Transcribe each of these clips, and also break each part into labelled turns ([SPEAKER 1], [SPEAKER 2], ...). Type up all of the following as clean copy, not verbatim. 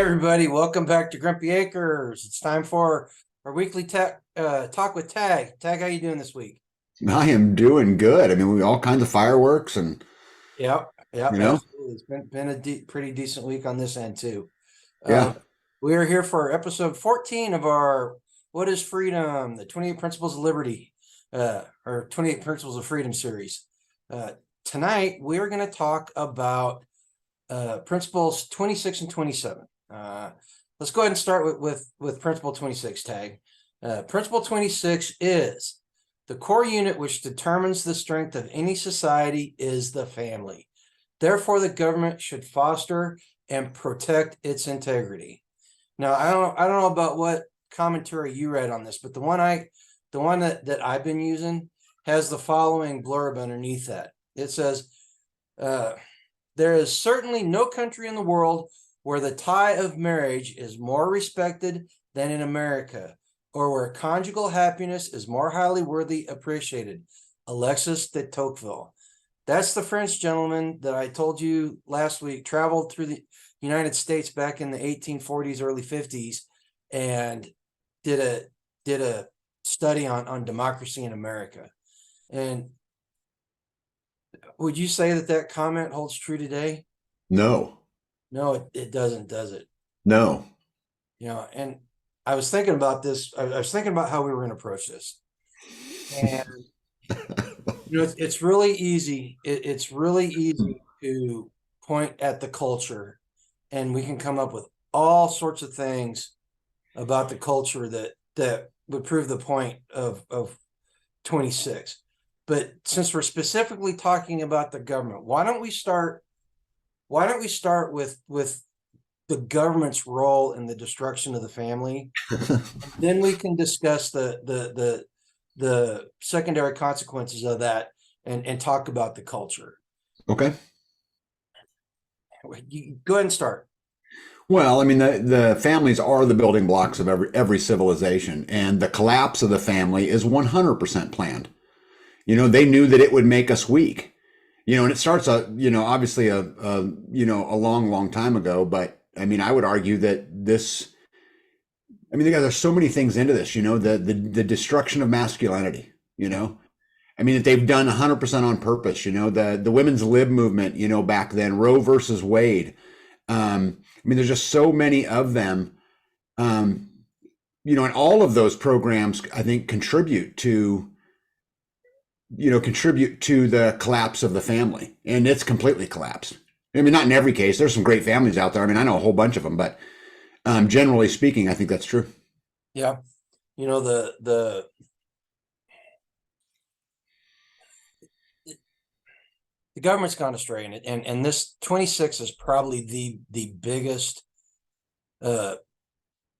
[SPEAKER 1] everybody. Welcome back to Grumpy Acres. It's time for our weekly talk with Tag. Tag, how you doing this week?
[SPEAKER 2] I am doing good. I mean, we all kinds of fireworks and,
[SPEAKER 1] Yep, yep,
[SPEAKER 2] you know,
[SPEAKER 1] absolutely. It's been a pretty decent week on this end too.
[SPEAKER 2] yeah,
[SPEAKER 1] We are here for episode 14 of our "What is Freedom?" the 28 Principles of Liberty, or 28 Principles of Freedom series. Tonight we are going to talk about principles 26 and 27. Let's go ahead and start with principle 26, Tag. Principle 26 is the core unit which determines the strength of any society is the family. Therefore, the government should foster and protect its integrity. Now, I don't know about what commentary you read on this, but the one that I've been using has the following blurb underneath that. It says, there is certainly no country in the world where the tie of marriage is more respected than in America, or where conjugal happiness is more highly worthy appreciated. Alexis de Tocqueville. That's the French gentleman that I told you last week traveled through the United States back in the 1840s, early 50s, and did a study on democracy in America. And would you say that comment holds true today?
[SPEAKER 2] no,
[SPEAKER 1] No, it doesn't, does it?
[SPEAKER 2] no.
[SPEAKER 1] And I was thinking about this. I was thinking about how we were going to approach this. And, it's really easy. It's really easy to point at the culture, and we can come up with all sorts of things about the culture that would prove the point of 26. But since we're specifically talking about the government, why don't we start with the government's role in the destruction of the family? Then we can discuss the secondary consequences of that and talk about the culture.
[SPEAKER 2] Okay.
[SPEAKER 1] You go ahead and start.
[SPEAKER 2] Well, I mean, the families are the building blocks of every civilization, and the collapse of the family is 100% planned. They knew that it would make us weak. And it starts obviously a long, long time ago, but I mean, I would argue that there's so many things into this, the destruction of masculinity, I mean, that they've done 100% on purpose, the women's lib movement, back then, Roe versus Wade. I mean, there's just so many of them, and all of those programs, I think, contribute to the collapse of the family, and it's completely collapsed. I mean, not in every case. There's some great families out there. I mean, I know a whole bunch of them, but generally speaking, I think that's true.
[SPEAKER 1] Yeah. The government's gone astray in it, and this 26 is probably the biggest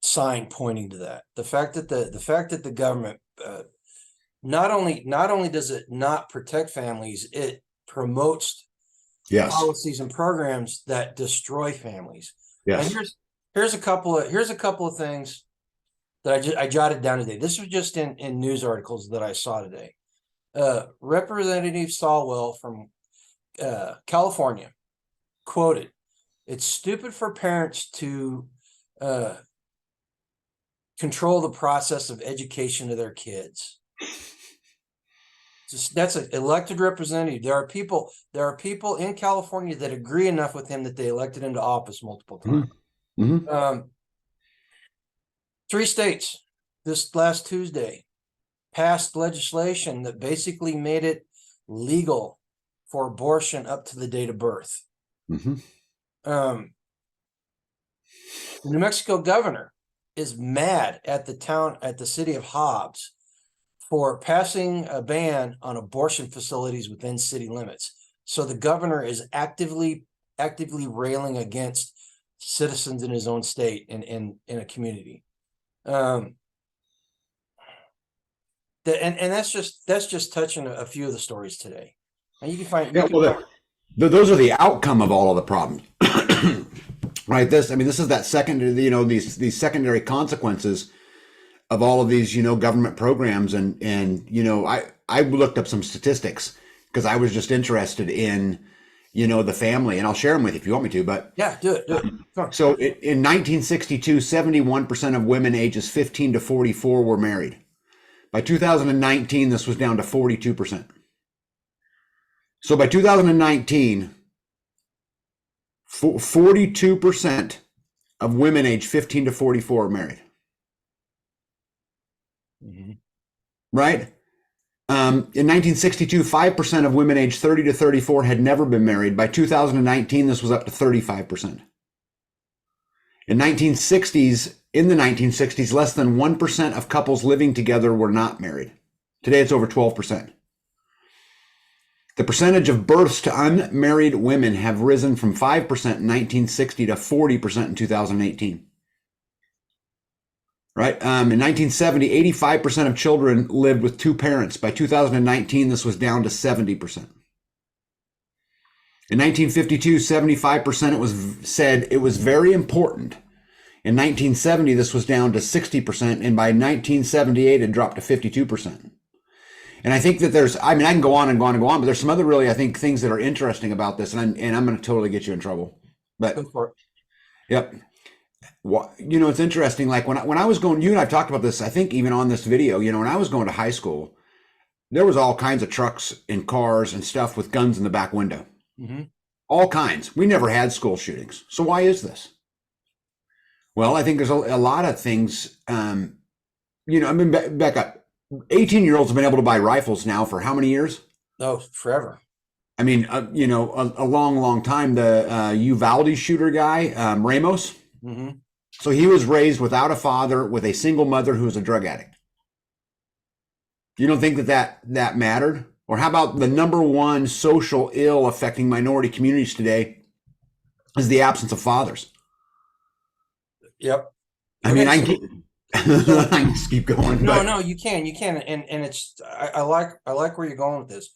[SPEAKER 1] sign pointing to that. The fact that the government not only does it not protect families, it promotes
[SPEAKER 2] Yes.
[SPEAKER 1] policies and programs that destroy families. And
[SPEAKER 2] Yes.
[SPEAKER 1] here's a couple of things that I jotted down today. This was just in news articles that I saw today. Representative Swalwell from California quoted, "It's stupid for parents to control the process of education of their kids." That's an elected representative. There are people in California that agree enough with him that they elected him to office multiple times.
[SPEAKER 2] Mm-hmm.
[SPEAKER 1] 3 states this last Tuesday passed legislation that basically made it legal for abortion up to the date of birth.
[SPEAKER 2] Mm-hmm.
[SPEAKER 1] The New Mexico governor is mad at the city of Hobbs for passing a ban on abortion facilities within city limits. So the governor is actively railing against citizens in his own state and in a community. And that's just touching a few of the stories today. And you can find
[SPEAKER 2] those are the outcome of all of the problems. Right. This is that second, these secondary consequences of all of these, government programs. And I looked up some statistics because I was just interested in, the family, and I'll share them with you if you want me to. But
[SPEAKER 1] Yeah, do it. Come on.
[SPEAKER 2] so in 1962, 71% of women ages 15 to 44 were married. By 2019, this was down to 42%. So by 2019, 42% of women aged 15 to 44 are married.
[SPEAKER 1] Mm-hmm.
[SPEAKER 2] Right? In 1962, 5% of women aged 30 to 34 had never been married. By 2019, this was up to 35%. In the 1960s, less than 1% of couples living together were not married. Today, it's over 12%. The percentage of births to unmarried women have risen from 5% in 1960 to 40% in 2018. Right? In 1970, 85% of children lived with two parents. By 2019, this was down to 70%. In 1952, 75% said it was very important. In 1970, this was down to 60%, and by 1978, it dropped to 52%. And I think that I can go on and go on and go on, but there's some other really, I think, things that are interesting about this, and I'm going to totally get you in trouble. But
[SPEAKER 1] Go for it.
[SPEAKER 2] Yep. It's interesting. Like when I was going, you and I've talked about this, I think even on this video, when I was going to high school, there was all kinds of trucks and cars and stuff with guns in the back window.
[SPEAKER 1] Mm-hmm.
[SPEAKER 2] All kinds. We never had school shootings. So why is this? Well, I think there's a lot of things. Back up. 18-year-olds have been able to buy rifles now for how many years?
[SPEAKER 1] Oh, forever.
[SPEAKER 2] I mean, a long, long time. The Uvalde shooter guy, Ramos.
[SPEAKER 1] Mm-hmm.
[SPEAKER 2] So he was raised without a father, with a single mother who was a drug addict. You don't think that mattered? Or how about the number one social ill affecting minority communities today is the absence of fathers?
[SPEAKER 1] Yep.
[SPEAKER 2] I mean, I can just keep going.
[SPEAKER 1] No, you can, and it's I like where you're going with this.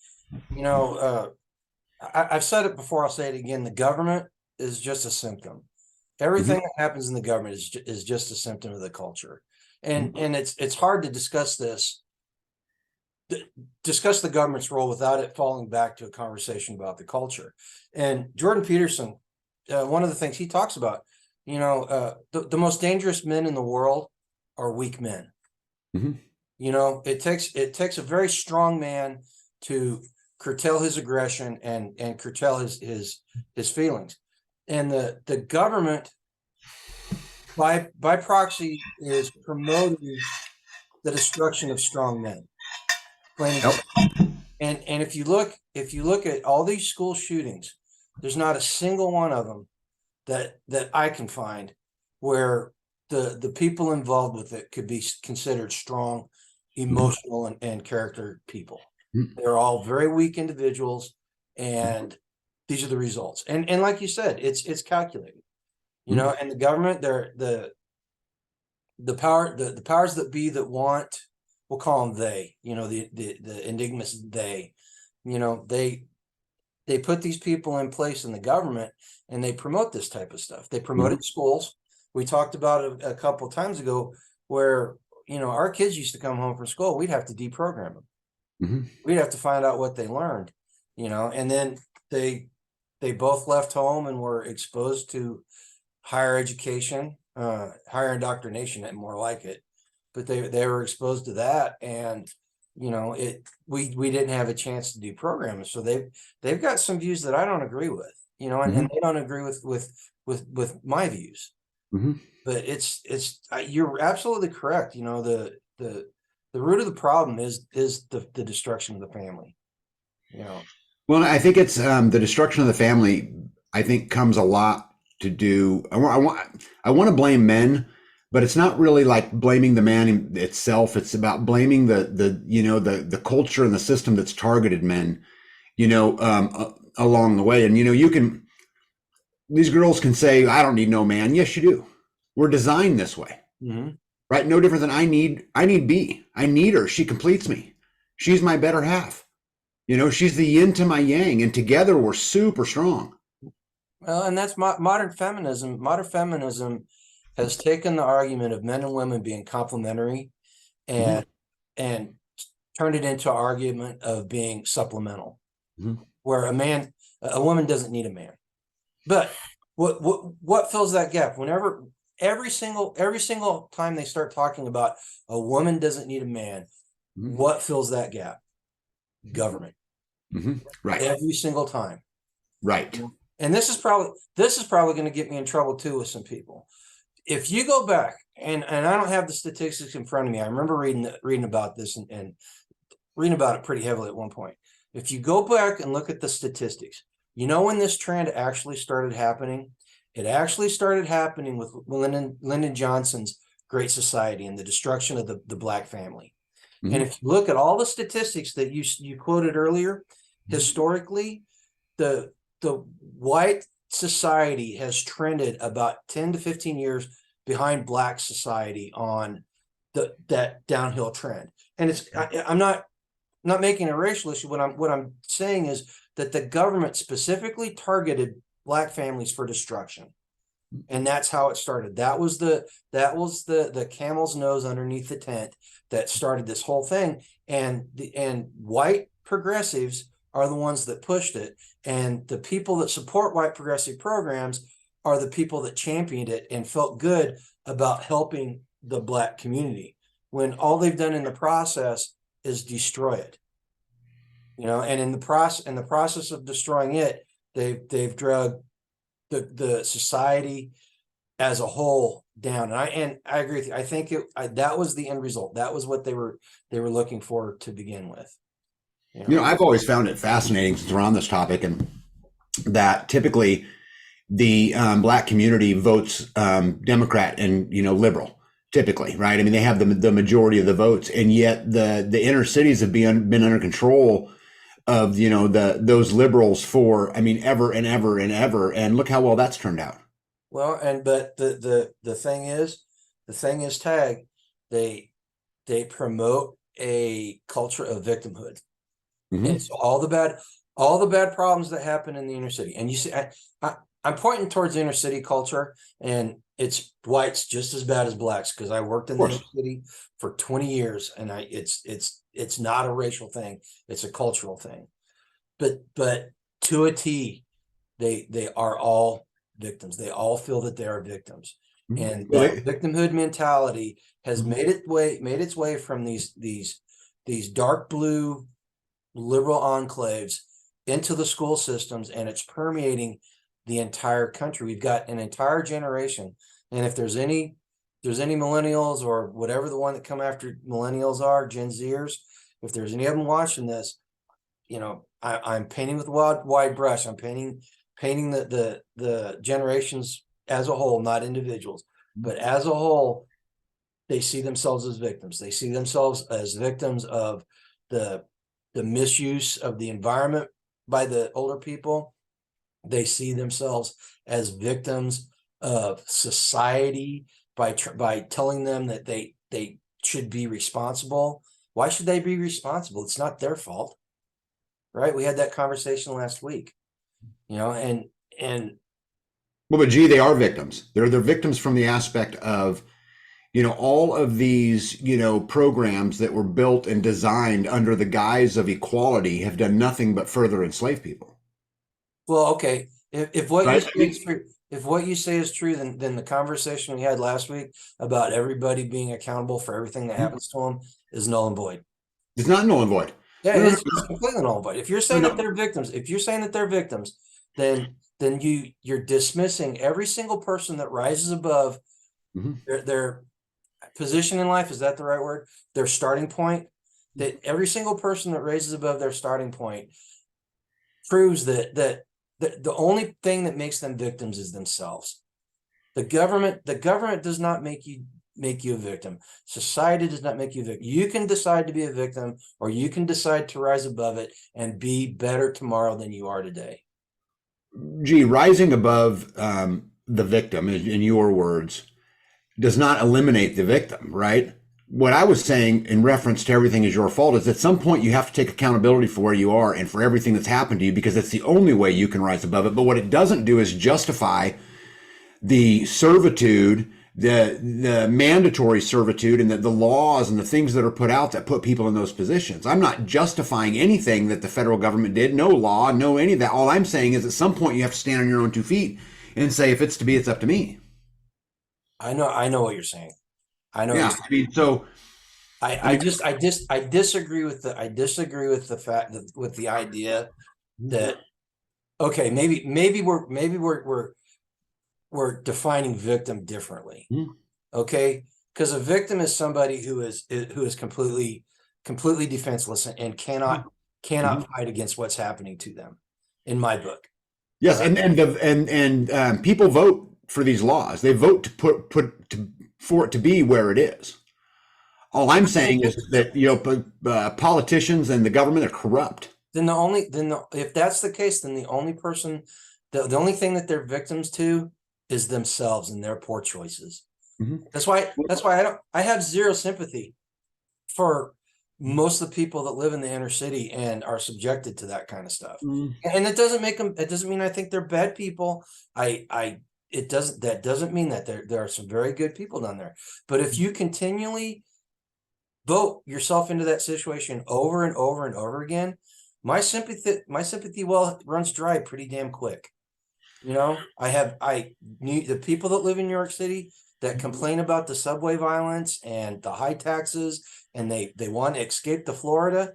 [SPEAKER 1] I've said it before. I'll say it again. The government is just a symptom. Everything that happens in the government is just a symptom of the culture, and it's hard to discuss the government's role without it falling back to a conversation about the culture. And Jordan Peterson, one of the things he talks about, the most dangerous men in the world are weak men.
[SPEAKER 2] Mm-hmm.
[SPEAKER 1] It takes a very strong man to curtail his aggression and curtail his feelings. And the government by proxy is promoting the destruction of strong men.
[SPEAKER 2] Yep.
[SPEAKER 1] And if you look at all these school shootings, there's not a single one of them that I can find where the people involved with it could be considered strong, emotional, and character people. They're all very weak individuals, and these are the results. And like you said, it's calculated, and the government, the powers that be that want, we'll call them they, the enigmas they, they put these people in place in the government, and they promote this type of stuff. They promote it in schools. We talked about it a couple of times ago where, our kids used to come home from school. We'd have to deprogram them. Mm-hmm. We'd have to find out what they learned, and then they both left home and were exposed to higher education, higher indoctrination, and more like it. But they were exposed to that, and we didn't have a chance to deprogram them. So they've got some views that I don't agree with, and they don't agree with my views. Mm-hmm. But you're absolutely correct. The root of the problem is the destruction of the family.
[SPEAKER 2] Well, I think it's the destruction of the family. I think comes a lot to do. I want to blame men, but it's not really like blaming the man itself. It's about blaming the culture and the system that's targeted men, along the way. And these girls can say, "I don't need no man." Yes, you do. We're designed this way. Mm-hmm. Right? No different than I need B. I need her. She completes me. She's my better half. She's the yin to my yang, and together we're super strong.
[SPEAKER 1] Well, and that's modern feminism. Modern feminism has taken the argument of men and women being complementary and turned it into an argument of being supplemental, where a man A woman doesn't need a man. But what fills that gap? Whenever every single time they start talking about a woman doesn't need a man, what fills that gap? Government.
[SPEAKER 2] Right.
[SPEAKER 1] Every single time.
[SPEAKER 2] Right.
[SPEAKER 1] And this is probably going to get me in trouble too with some people. If you go back, and I don't have the statistics in front of me. I remember reading about this and reading about it pretty heavily at one point. If you go back and look at the statistics, you know when this trend actually started happening? It actually started happening with Lyndon Johnson's Great Society and the destruction of the Black family. And if you look at all the statistics that you quoted earlier, historically, the white society has trended about 10 to 15 years behind Black society on that downhill trend. And I'm not making a racial issue. What I'm saying is that the government specifically targeted Black families for destruction. And that's how it started. That was the camel's nose underneath the tent that started this whole thing. And white progressives are the ones that pushed it. And the people that support white progressive programs are the people that championed it and felt good about helping the Black community, when all they've done in the process is destroy it. And in the process of destroying it, they've drug the society as a whole down. And I agree with you. I think that was the end result. That was what they were looking for to begin with.
[SPEAKER 2] I've always found it fascinating, since we're on this topic, and that typically the Black community votes Democrat and liberal, typically, right? I mean, they have the majority of the votes, and yet the inner cities have been under control of those liberals for ever and ever and ever, and look how well that's turned out.
[SPEAKER 1] Well, but the thing is, Tag, they promote a culture of victimhood. And so all the bad problems that happen in the inner city, and you see, I'm pointing towards the inner city culture, and it's whites just as bad as Blacks, because I worked in the inner city for 20 years, and it's not a racial thing, it's a cultural thing. But to a T, they are all victims. They all feel that they are victims. And that victimhood mentality has made its way from these dark blue liberal enclaves into the school systems, and it's permeating the entire country. We've got an entire generation, and if there's any millennials, or whatever the one that come after millennials are, Gen Zers, if there's any of them watching this, I'm painting with a wide brush. I'm painting the generations as a whole, not individuals, but as a whole. They see themselves as victims. They see themselves as victims of the misuse of the environment by the older people. They see themselves as victims of society by telling them that they should be responsible. Why should they be responsible? It's not their fault, right? We had that conversation last week, and
[SPEAKER 2] well, but gee, they are victims. They're victims from the aspect of all of these, programs that were built and designed under the guise of equality have done nothing but further enslave people.
[SPEAKER 1] Well, okay. If what you say is true, then the conversation we had last week about everybody being accountable for everything that happens to them is null and void.
[SPEAKER 2] It's not null and void.
[SPEAKER 1] Yeah, it's completely null and void. If you're saying that they're victims, then you're dismissing every single person that rises above their position in life. Is that the right word? Their starting point. That every single person that raises above their starting point proves that the only thing that makes them victims is themselves. The government does not make you a victim. Society does not make you a victim. You can decide to be a victim, or you can decide to rise above it and be better tomorrow than you are today.
[SPEAKER 2] Gee, rising above the victim, in your words, does not eliminate the victim, right? What I was saying in reference to everything is your fault is at some point you have to take accountability for where you are and for everything that's happened to you, because it's the only way you can rise above it. But what it doesn't do is justify the servitude the mandatory servitude and the laws and the things that are put out that put people in those positions. I'm not justifying anything that the federal government did, no law, no any of that. All I'm saying is at some point you have to stand on your own 2 feet and say, if it's to be, it's up to me.
[SPEAKER 1] I know what you're saying. I know.
[SPEAKER 2] Yeah. I mean, so
[SPEAKER 1] I disagree with the fact that with the idea that, okay, maybe we're defining victim differently. Okay. Because a victim is somebody who is completely defenseless and cannot fight against what's happening to them, in my book.
[SPEAKER 2] Yes, and people vote for these laws. They vote to for it to be where it is. All I'm saying is that politicians and the government are corrupt.
[SPEAKER 1] If that's the case, then the only thing that they're victims to is themselves and their poor choices. That's why I have zero sympathy for most of the people that live in the inner city and are subjected to that kind of stuff. And it doesn't mean I think they're bad people. That doesn't mean that there are some very good people down there. But if you continually vote yourself into that situation over and over and over again, my sympathy well runs dry pretty damn quick. The people that live in New York City that complain about the subway violence and the high taxes, and they want to escape to Florida.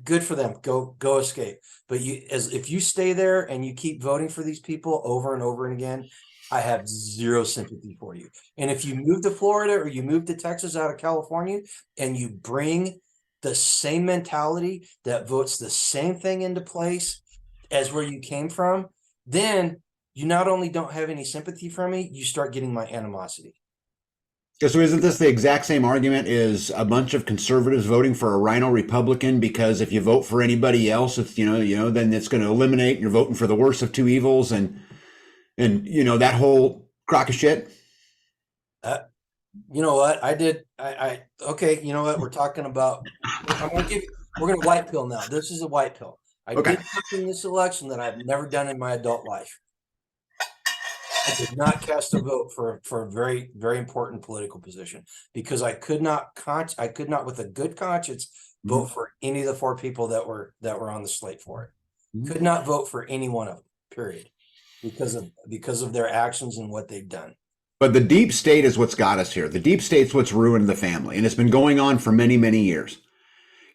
[SPEAKER 1] Good for them. Go escape. But if you stay there and you keep voting for these people over and over and again, I have zero sympathy for you. And if you move to Florida or you move to Texas out of California and you bring the same mentality that votes the same thing into place as where you came from, then you not only don't have any sympathy for me, you start getting my animosity.
[SPEAKER 2] So isn't this the exact same argument as a bunch of conservatives voting for a rhino Republican because if you vote for anybody else, it's then it's going to eliminate, you're voting for the worst of two evils, and that whole crock of shit.
[SPEAKER 1] You know what I did? Okay. You know what we're talking about? We're going to white pill now. This is a white pill. I did something in this election that I've never done in my adult life. I did not cast a vote for a very, very important political position because I could not with a good conscience vote for any of the four people that were on the slate for it. Could not vote for any one of them, period, because of their actions and what they've done.
[SPEAKER 2] But the deep state is what's got us here. The deep state's what's ruined the family, and it's been going on for many, many years.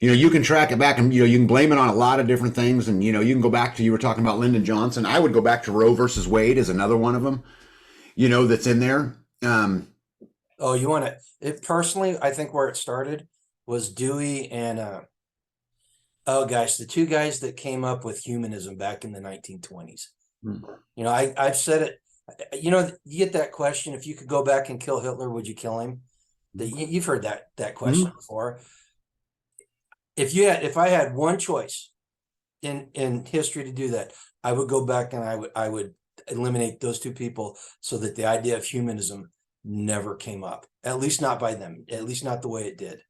[SPEAKER 2] You can track it back and, you can blame it on a lot of different things. And, you can go back to, you were talking about Lyndon Johnson. I would go back to Roe versus Wade as another one of them, that's in there.
[SPEAKER 1] You want it personally, I think where it started was Dewey and, the two guys that came up with humanism back in the 1920s. I've said it, you get that question, if you could go back and kill Hitler, would you kill him? You've heard that question before. If I had one choice in history to do that, I would go back and I would eliminate those two people so that the idea of humanism never came up, at least not by them, at least not the way it did.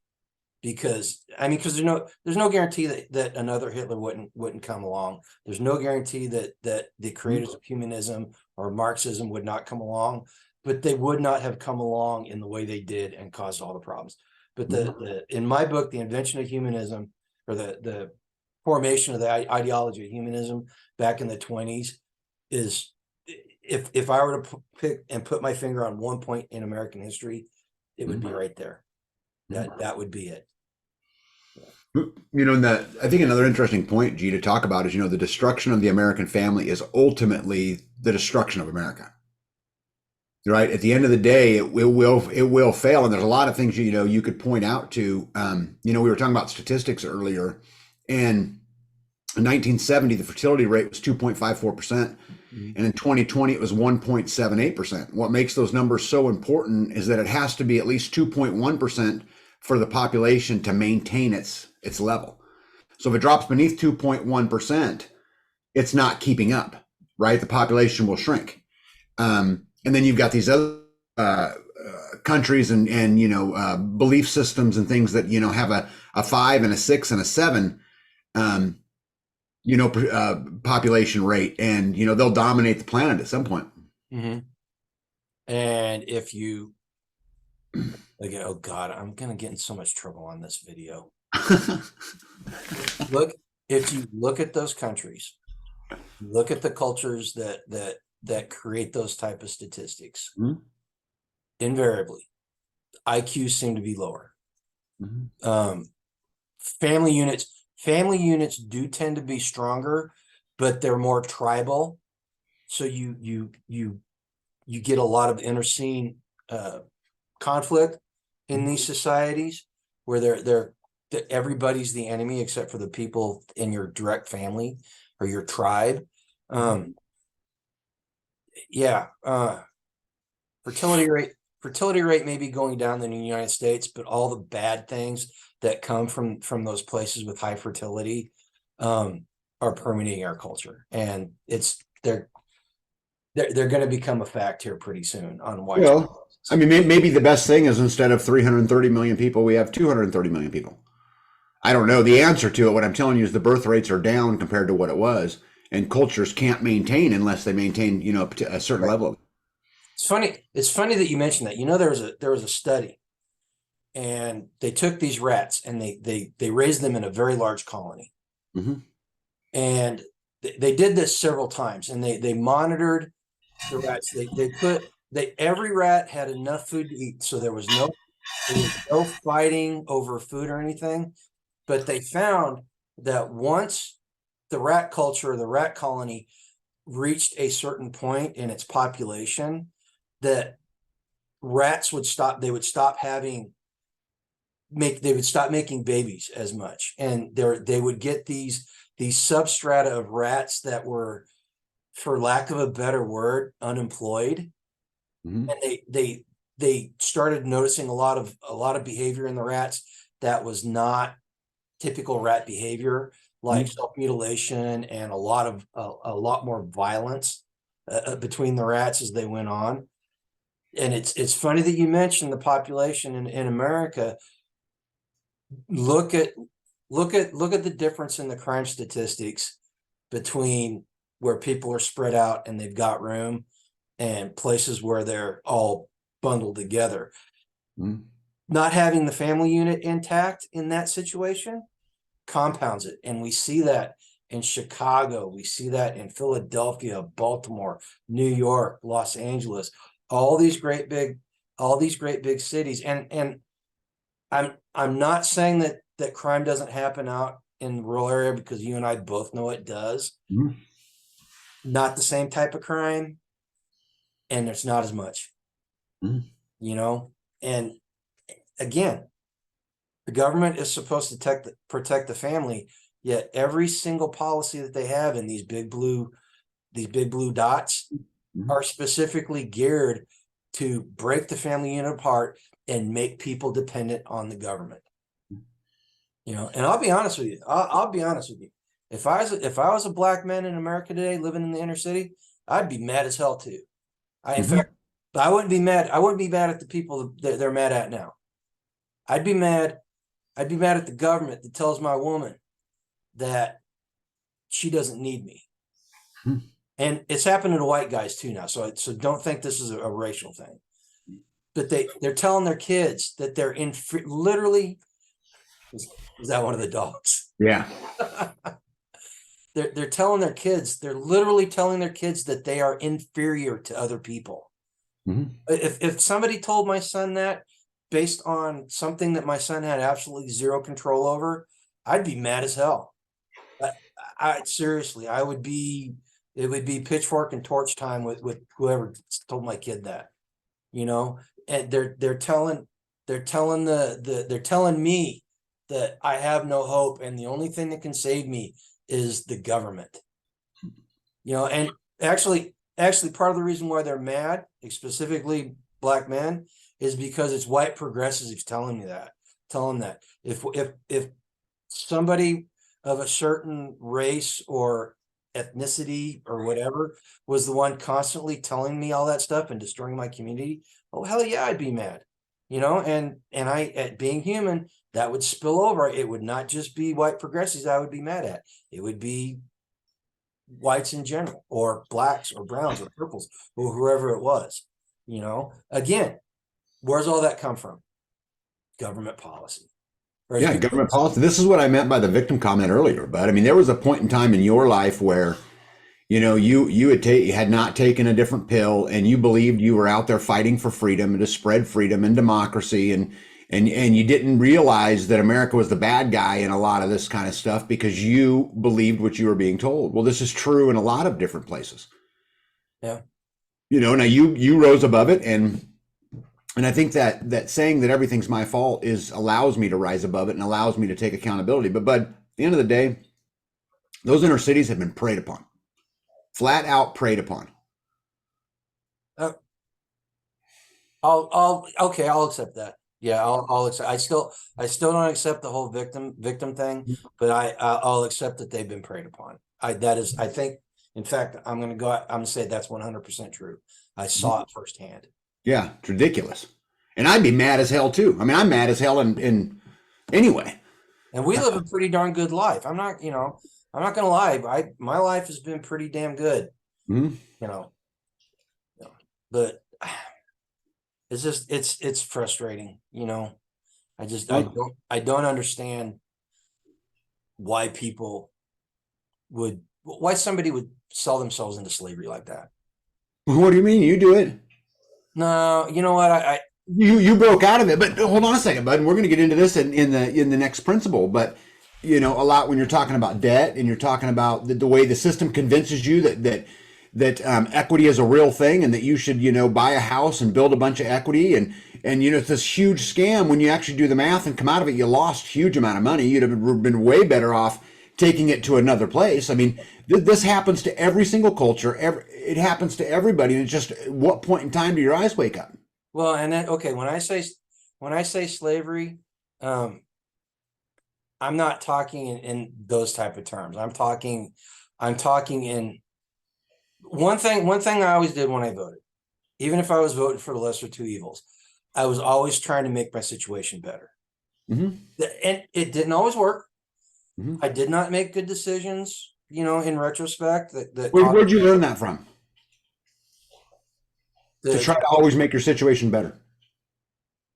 [SPEAKER 1] Because there's no guarantee that another Hitler wouldn't come along. There's no guarantee that the creators of humanism or Marxism would not come along, but they would not have come along in the way they did and caused all the problems. But in my book, The Invention of Humanism, or the formation of the ideology of humanism back in the 1920s, is if I were to pick and put my finger on one point in American history, it would be right there. That would be it.
[SPEAKER 2] I think another interesting point, G, to talk about is, the destruction of the American family is ultimately the destruction of America. Right. At the end of the day, it will fail. And there's a lot of things, you could point out to, we were talking about statistics earlier, and in 1970, the fertility rate was 2.54%. And in 2020, it was 1.78%. What makes those numbers so important is that it has to be at least 2.1% for the population to maintain its level. So if it drops beneath 2.1%, it's not keeping up, right? The population will shrink. And then you've got these other countries and belief systems and things that have a 5 and a 6 and a 7 population rate, and they'll dominate the planet at some point.
[SPEAKER 1] Mm-hmm. And if you like, oh God, I'm gonna get in so much trouble on this video. Look, if you look at those countries, look at the cultures that create those type of statistics,
[SPEAKER 2] Mhm.
[SPEAKER 1] invariably, IQs seem to be lower.
[SPEAKER 2] Mhm.
[SPEAKER 1] Family units do tend to be stronger, but they're more tribal. So you get a lot of interscene conflict in these societies where everybody's the enemy except for the people in your direct family or your tribe. Yeah, fertility rate may be going down in the United States, but all the bad things that come from those places with high fertility are permeating our culture, and they're going to become a fact here pretty soon on widespread.
[SPEAKER 2] Well, I mean, maybe the best thing is instead of 330 million people, we have 230 million people. I don't know the answer to it. What I'm telling you is the birth rates are down compared to what it was, and cultures can't maintain unless they maintain, a certain
[SPEAKER 1] Right.
[SPEAKER 2] level.
[SPEAKER 1] It's funny. It's funny that you mentioned that. You know, there was a study, and they took these rats and they raised them in a very large colony,
[SPEAKER 2] Mm-hmm.
[SPEAKER 1] and they did this several times, and they monitored the rats. They every rat had enough food to eat, so there was no fighting over food or anything. But they found that once the rat culture, the rat colony reached a certain point in its population, that rats would stop, they would stop making babies as much. And they would get these substrata of rats that were, for lack of a better word, unemployed.
[SPEAKER 2] Mm-hmm.
[SPEAKER 1] And they started noticing a lot of behavior in the rats that was not typical rat behavior, like
[SPEAKER 2] Mm-hmm.
[SPEAKER 1] self-mutilation and a lot more violence between the rats as they went on. And it's funny that you mentioned the population in America. Look at look at the difference in the crime statistics between where people are spread out and they've got room and places where they're all bundled together.
[SPEAKER 2] Mm-hmm.
[SPEAKER 1] Not having the family unit intact in that situation compounds it. And we see that in Chicago, we see that in Philadelphia, Baltimore, New York, Los Angeles, all these great big, all these great big cities. And I'm not saying that crime doesn't happen out in the rural area, because you and I both know it does.
[SPEAKER 2] Mm-hmm.
[SPEAKER 1] Not the same type of crime, and there's not as much,
[SPEAKER 2] Mm-hmm.
[SPEAKER 1] you know. And again, the government is supposed to protect the family, yet every single policy that they have in these big blue dots
[SPEAKER 2] Mm-hmm.
[SPEAKER 1] are specifically geared to break the family unit apart and make people dependent on the government. You know, and I'll be honest with you. I'll be honest with you. If I was a black man in America today living in the inner city, I'd be mad as hell too. In
[SPEAKER 2] Mm-hmm.
[SPEAKER 1] fact, I wouldn't be mad. I wouldn't be mad at the people that they're mad at now. I'd be mad. I'd be mad at the government that tells my woman that she doesn't need me.
[SPEAKER 2] Mm-hmm.
[SPEAKER 1] And it's happening to white guys too now. So don't think this is a racial thing. But they're telling their kids that they're literally. Is that one of the dogs?
[SPEAKER 2] Yeah.
[SPEAKER 1] They're telling their kids. They're literally telling their kids that they are inferior to other people.
[SPEAKER 2] Mm-hmm.
[SPEAKER 1] If somebody told my son that based on something that my son had absolutely zero control over, I'd be mad as hell. I seriously, I would be. It would be pitchfork and torch time with whoever told my kid that, you know. And they're telling they're telling me that I have no hope, and the only thing that can save me is the government. You know, and actually part of the reason why they're mad, specifically black men, is because it's white progressives telling me that, telling them that if somebody of a certain race or ethnicity or whatever was the one constantly telling me all that stuff and destroying my community, oh hell yeah, I'd be mad. You know, and I, at being human, that would spill over. It would not just be white progressives I would be mad at. It would be whites in general, or blacks or browns or purples or whoever it was, Again, where's all that come from? Government policy.
[SPEAKER 2] Yeah, government policy. This is what I meant by the victim comment earlier. But I mean, there was a point in time in your life where, you had not taken a different pill, and you believed you were out there fighting for freedom and to spread freedom and democracy, and you didn't realize that America was the bad guy in a lot of this kind of stuff because you believed what you were being told. Well, this is true in a lot of different places.
[SPEAKER 1] Yeah.
[SPEAKER 2] Now you rose above it, and I think that saying that everything's my fault allows me to rise above it and allows me to take accountability. But at the end of the day, those inner cities have been preyed upon, flat out preyed upon.
[SPEAKER 1] I'll accept that. Yeah, I'll accept. I still don't accept the whole victim thing, but I'll accept that they've been preyed upon. I think, in fact, I'm gonna say that's 100% true. I saw it firsthand.
[SPEAKER 2] Yeah, it's ridiculous. And I'd be mad as hell too. I mean, I'm mad as hell in anyway.
[SPEAKER 1] And we live a pretty darn good life. I'm not gonna lie. My life has been pretty damn good.
[SPEAKER 2] Mm-hmm.
[SPEAKER 1] But it's just it's frustrating. I don't understand why somebody would sell themselves into slavery like that.
[SPEAKER 2] What do you mean? You do it?
[SPEAKER 1] No, you know what?
[SPEAKER 2] You broke out of it, but hold on a second, bud. We're going to get into this in the next principle. But a lot when you're talking about debt and you're talking about the way the system convinces you that equity is a real thing and that you should buy a house and build a bunch of equity and it's this huge scam. When you actually do the math and come out of it, you lost a huge amount of money. You'd have been way better off taking it to another place. I mean, this happens to every single culture. It happens to everybody. And it's just, at what point in time do your eyes wake up?
[SPEAKER 1] Well, and then, okay, when I say slavery, I'm not talking in those type of terms. I'm talking in one thing I always did when I voted, even if I was voting for the lesser two evils, I was always trying to make my situation better.
[SPEAKER 2] Mm-hmm.
[SPEAKER 1] And it didn't always work.
[SPEAKER 2] Mm-hmm.
[SPEAKER 1] I did not make good decisions, in retrospect.
[SPEAKER 2] Where'd you learn that from? To try to always make your situation better.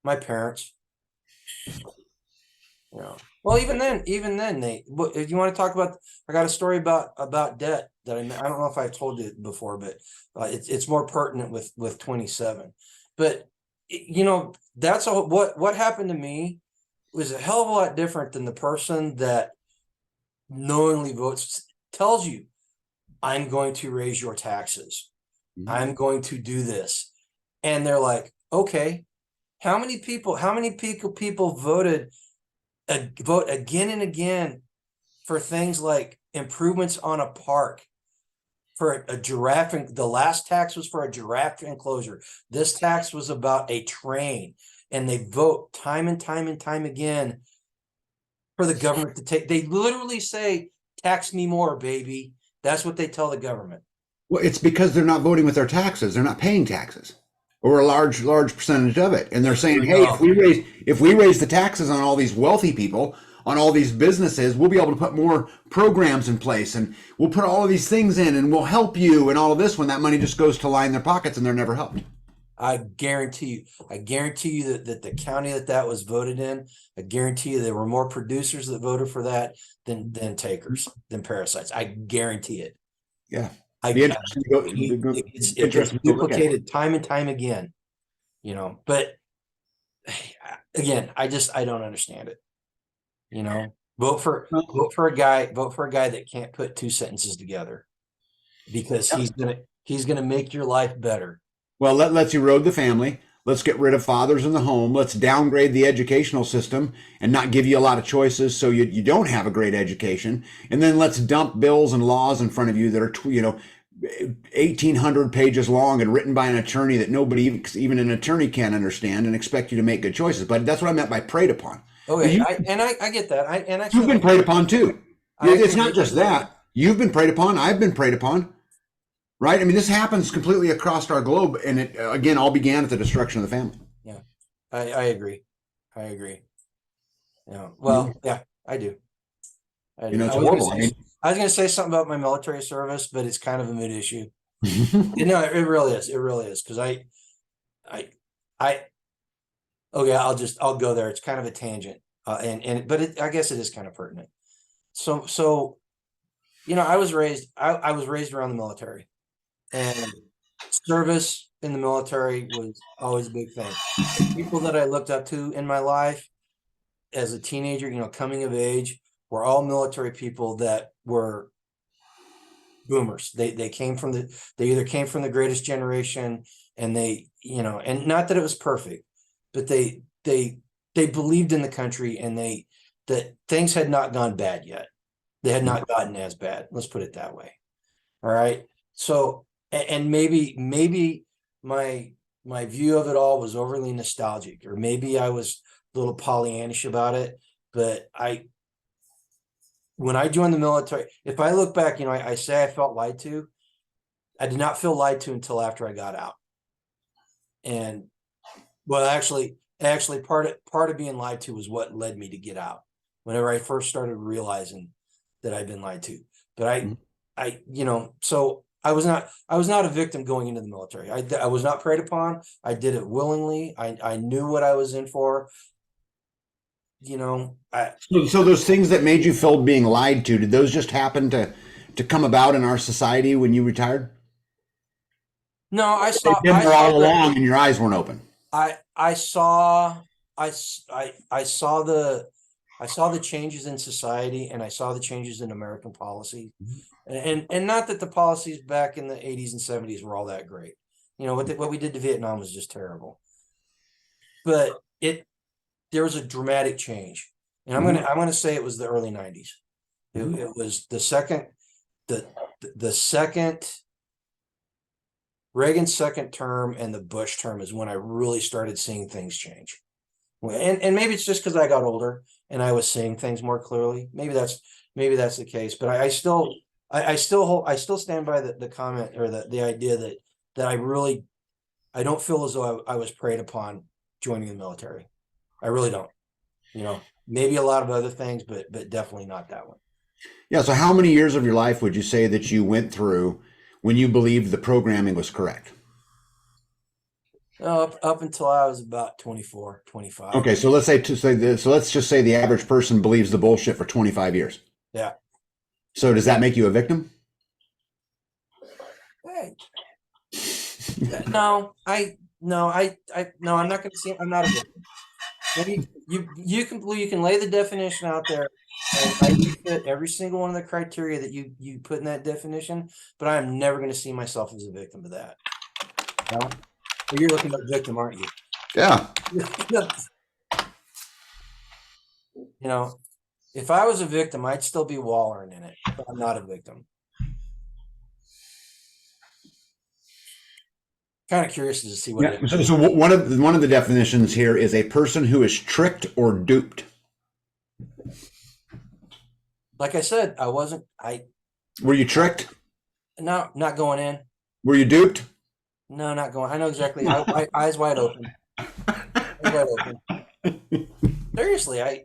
[SPEAKER 1] My parents. Well, even then, Nate. If you want to talk about, I got a story about debt that I don't know if I've told you before, but it's more pertinent with 27. But that's what happened to me was a hell of a lot different than the person that knowingly votes, tells you, I'm going to raise your taxes. Mm-hmm. I'm going to do this. And they're like, okay, how many people vote again and again for things like improvements on a park, for a giraffe, the last tax was for a giraffe enclosure. This tax was about a train, and they vote time and time and time again for the government to take. They literally say, tax me more, baby. That's what they tell the government.
[SPEAKER 2] Well, it's because they're not voting with their taxes. They're not paying taxes, or a large percentage of it. And they're saying, hey, if we raise the taxes on all these wealthy people, on all these businesses, we'll be able to put more programs in place, and we'll put all of these things in, and we'll help you, and all of this, when that money just goes to line their pockets and they're never helped.
[SPEAKER 1] I guarantee you that the county that was voted in, I guarantee you there were more producers that voted for that than takers, than parasites. I guarantee it.
[SPEAKER 2] Yeah.
[SPEAKER 1] It's duplicated time and time again, but again, I don't understand it. Vote for a guy that can't put two sentences together, because he's gonna make your life better.
[SPEAKER 2] Well, let's erode the family. Let's get rid of fathers in the home. Let's downgrade the educational system and not give you a lot of choices, so you don't have a great education. And then let's dump bills and laws in front of you that are 1,800 pages long and written by an attorney that nobody, even an attorney, can't understand, and expect you to make good choices. But that's what I meant by preyed upon.
[SPEAKER 1] Okay, I get that.
[SPEAKER 2] You've been preyed upon too. It's not just that. You've been preyed upon. I've been preyed upon. Right? I mean, this happens completely across our globe, and it again all began at the destruction of the family.
[SPEAKER 1] Yeah, I agree. Yeah. Well, yeah, I do.
[SPEAKER 2] It's horrible.
[SPEAKER 1] I was going to say something about my military service, but it's kind of a moot issue. It really is. It really is, because I, I, okay, I'll go there. It's kind of a tangent. But I guess it is kind of pertinent. So, I was raised around the military, and service in the military was always a big thing. The people that I looked up to in my life as a teenager, coming of age, were all military people that were boomers. They either came from the greatest generation, and and not that it was perfect, but they believed in the country, and that things had not gone bad yet. They had not gotten as bad. Let's put it that way. All right. So, and maybe my view of it all was overly nostalgic, or maybe I was a little Pollyannish about it. But when I joined the military, if I look back, I say I felt lied to. I did not feel lied to until after I got out. And well, actually, part of being lied to was what led me to get out. Whenever I first started realizing that I'd been lied to, but so I was not a victim going into the military. I was not preyed upon. I did it willingly. I knew what I was in for.
[SPEAKER 2] So those things that made you feel being lied to, did those just happen to come about in our society when you retired?
[SPEAKER 1] No, I
[SPEAKER 2] They've
[SPEAKER 1] saw.
[SPEAKER 2] been there all along, and your eyes weren't open.
[SPEAKER 1] I saw. I saw the changes in society, and I saw the changes in American policy, and not that the policies back in the 80s and 70s were all that great. What we did to Vietnam was just terrible, but there was a dramatic change, and I'm gonna say it was the early 90s. It was the second Reagan's second term and the Bush term is when I really started seeing things change. And maybe it's just because I got older and I was seeing things more clearly. Maybe that's the case. But I still stand by the comment, or the idea that I don't feel as though I was preyed upon joining the military. I really don't. Maybe a lot of other things, but definitely not that one.
[SPEAKER 2] Yeah. So how many years of your life would you say that you went through when you believed the programming was correct?
[SPEAKER 1] Up until I was about 24, 25.
[SPEAKER 2] Okay, so let's just say the average person believes the bullshit for 25 years.
[SPEAKER 1] Yeah.
[SPEAKER 2] So does that make you a victim?
[SPEAKER 1] Hey. No, I'm not going to see. I'm not a victim. Maybe you can lay the definition out there, and I fit every single one of the criteria that you put in that definition, but I am never going to see myself as a victim of that. No? Well, you're looking at victim, aren't you?
[SPEAKER 2] Yeah.
[SPEAKER 1] If I was a victim, I'd still be wallowing in it, but I'm not a victim. Kind of curious to see what it is.
[SPEAKER 2] So one of the definitions here is a person who is tricked or duped.
[SPEAKER 1] Like I said,
[SPEAKER 2] Were you tricked?
[SPEAKER 1] No, not going in.
[SPEAKER 2] Were you duped?
[SPEAKER 1] No, not going. I know exactly. Eyes wide open. Eyes wide open. Seriously, I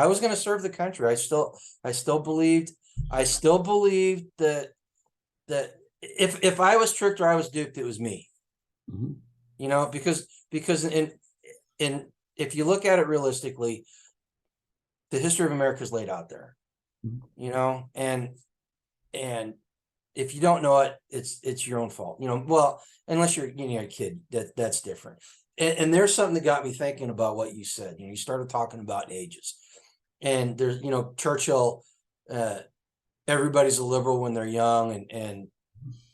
[SPEAKER 1] was going to serve the country. I still believed that if I was tricked or I was duped, it was me. Mm-hmm. Because in if you look at it realistically, the history of America is laid out there. Mm-hmm. And if you don't know it, it's your own fault. Well, unless you're a kid, that's different. And there's something that got me thinking about what you said. You started talking about ages, and there's Churchill. Everybody's a liberal when they're young, and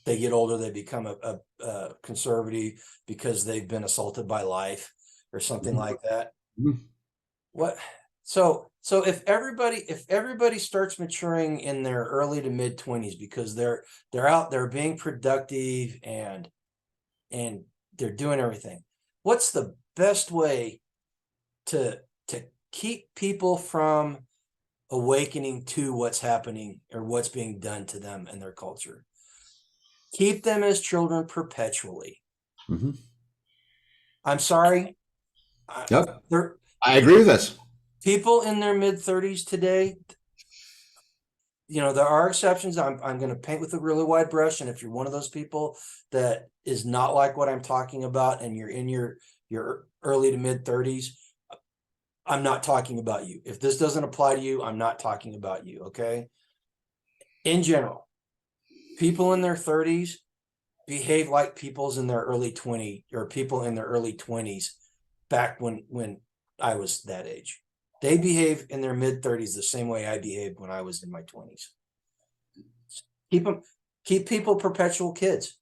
[SPEAKER 1] they get older, they become a conservative because they've been assaulted by life or something like that. Mm-hmm. What? So if everybody starts maturing in their early to mid 20s because they're out there being productive and they're doing everything, what's the best way to keep people from awakening to what's happening or what's being done to them and their culture? Keep them as children perpetually. Mm-hmm. I'm sorry.
[SPEAKER 2] Yep. I agree with this.
[SPEAKER 1] People in their mid 30s today, there are exceptions. I'm going to paint with a really wide brush. And if you're one of those people that is not like what I'm talking about, and you're in your early to mid 30s, I'm not talking about you. If this doesn't apply to you, I'm not talking about you. Okay. In general, people in their 30s behave like people's in their early 20s, or people in their early 20s back when I was that age. They behave in their mid 30s the same way I behaved when I was in my 20s. Keep people perpetual kids.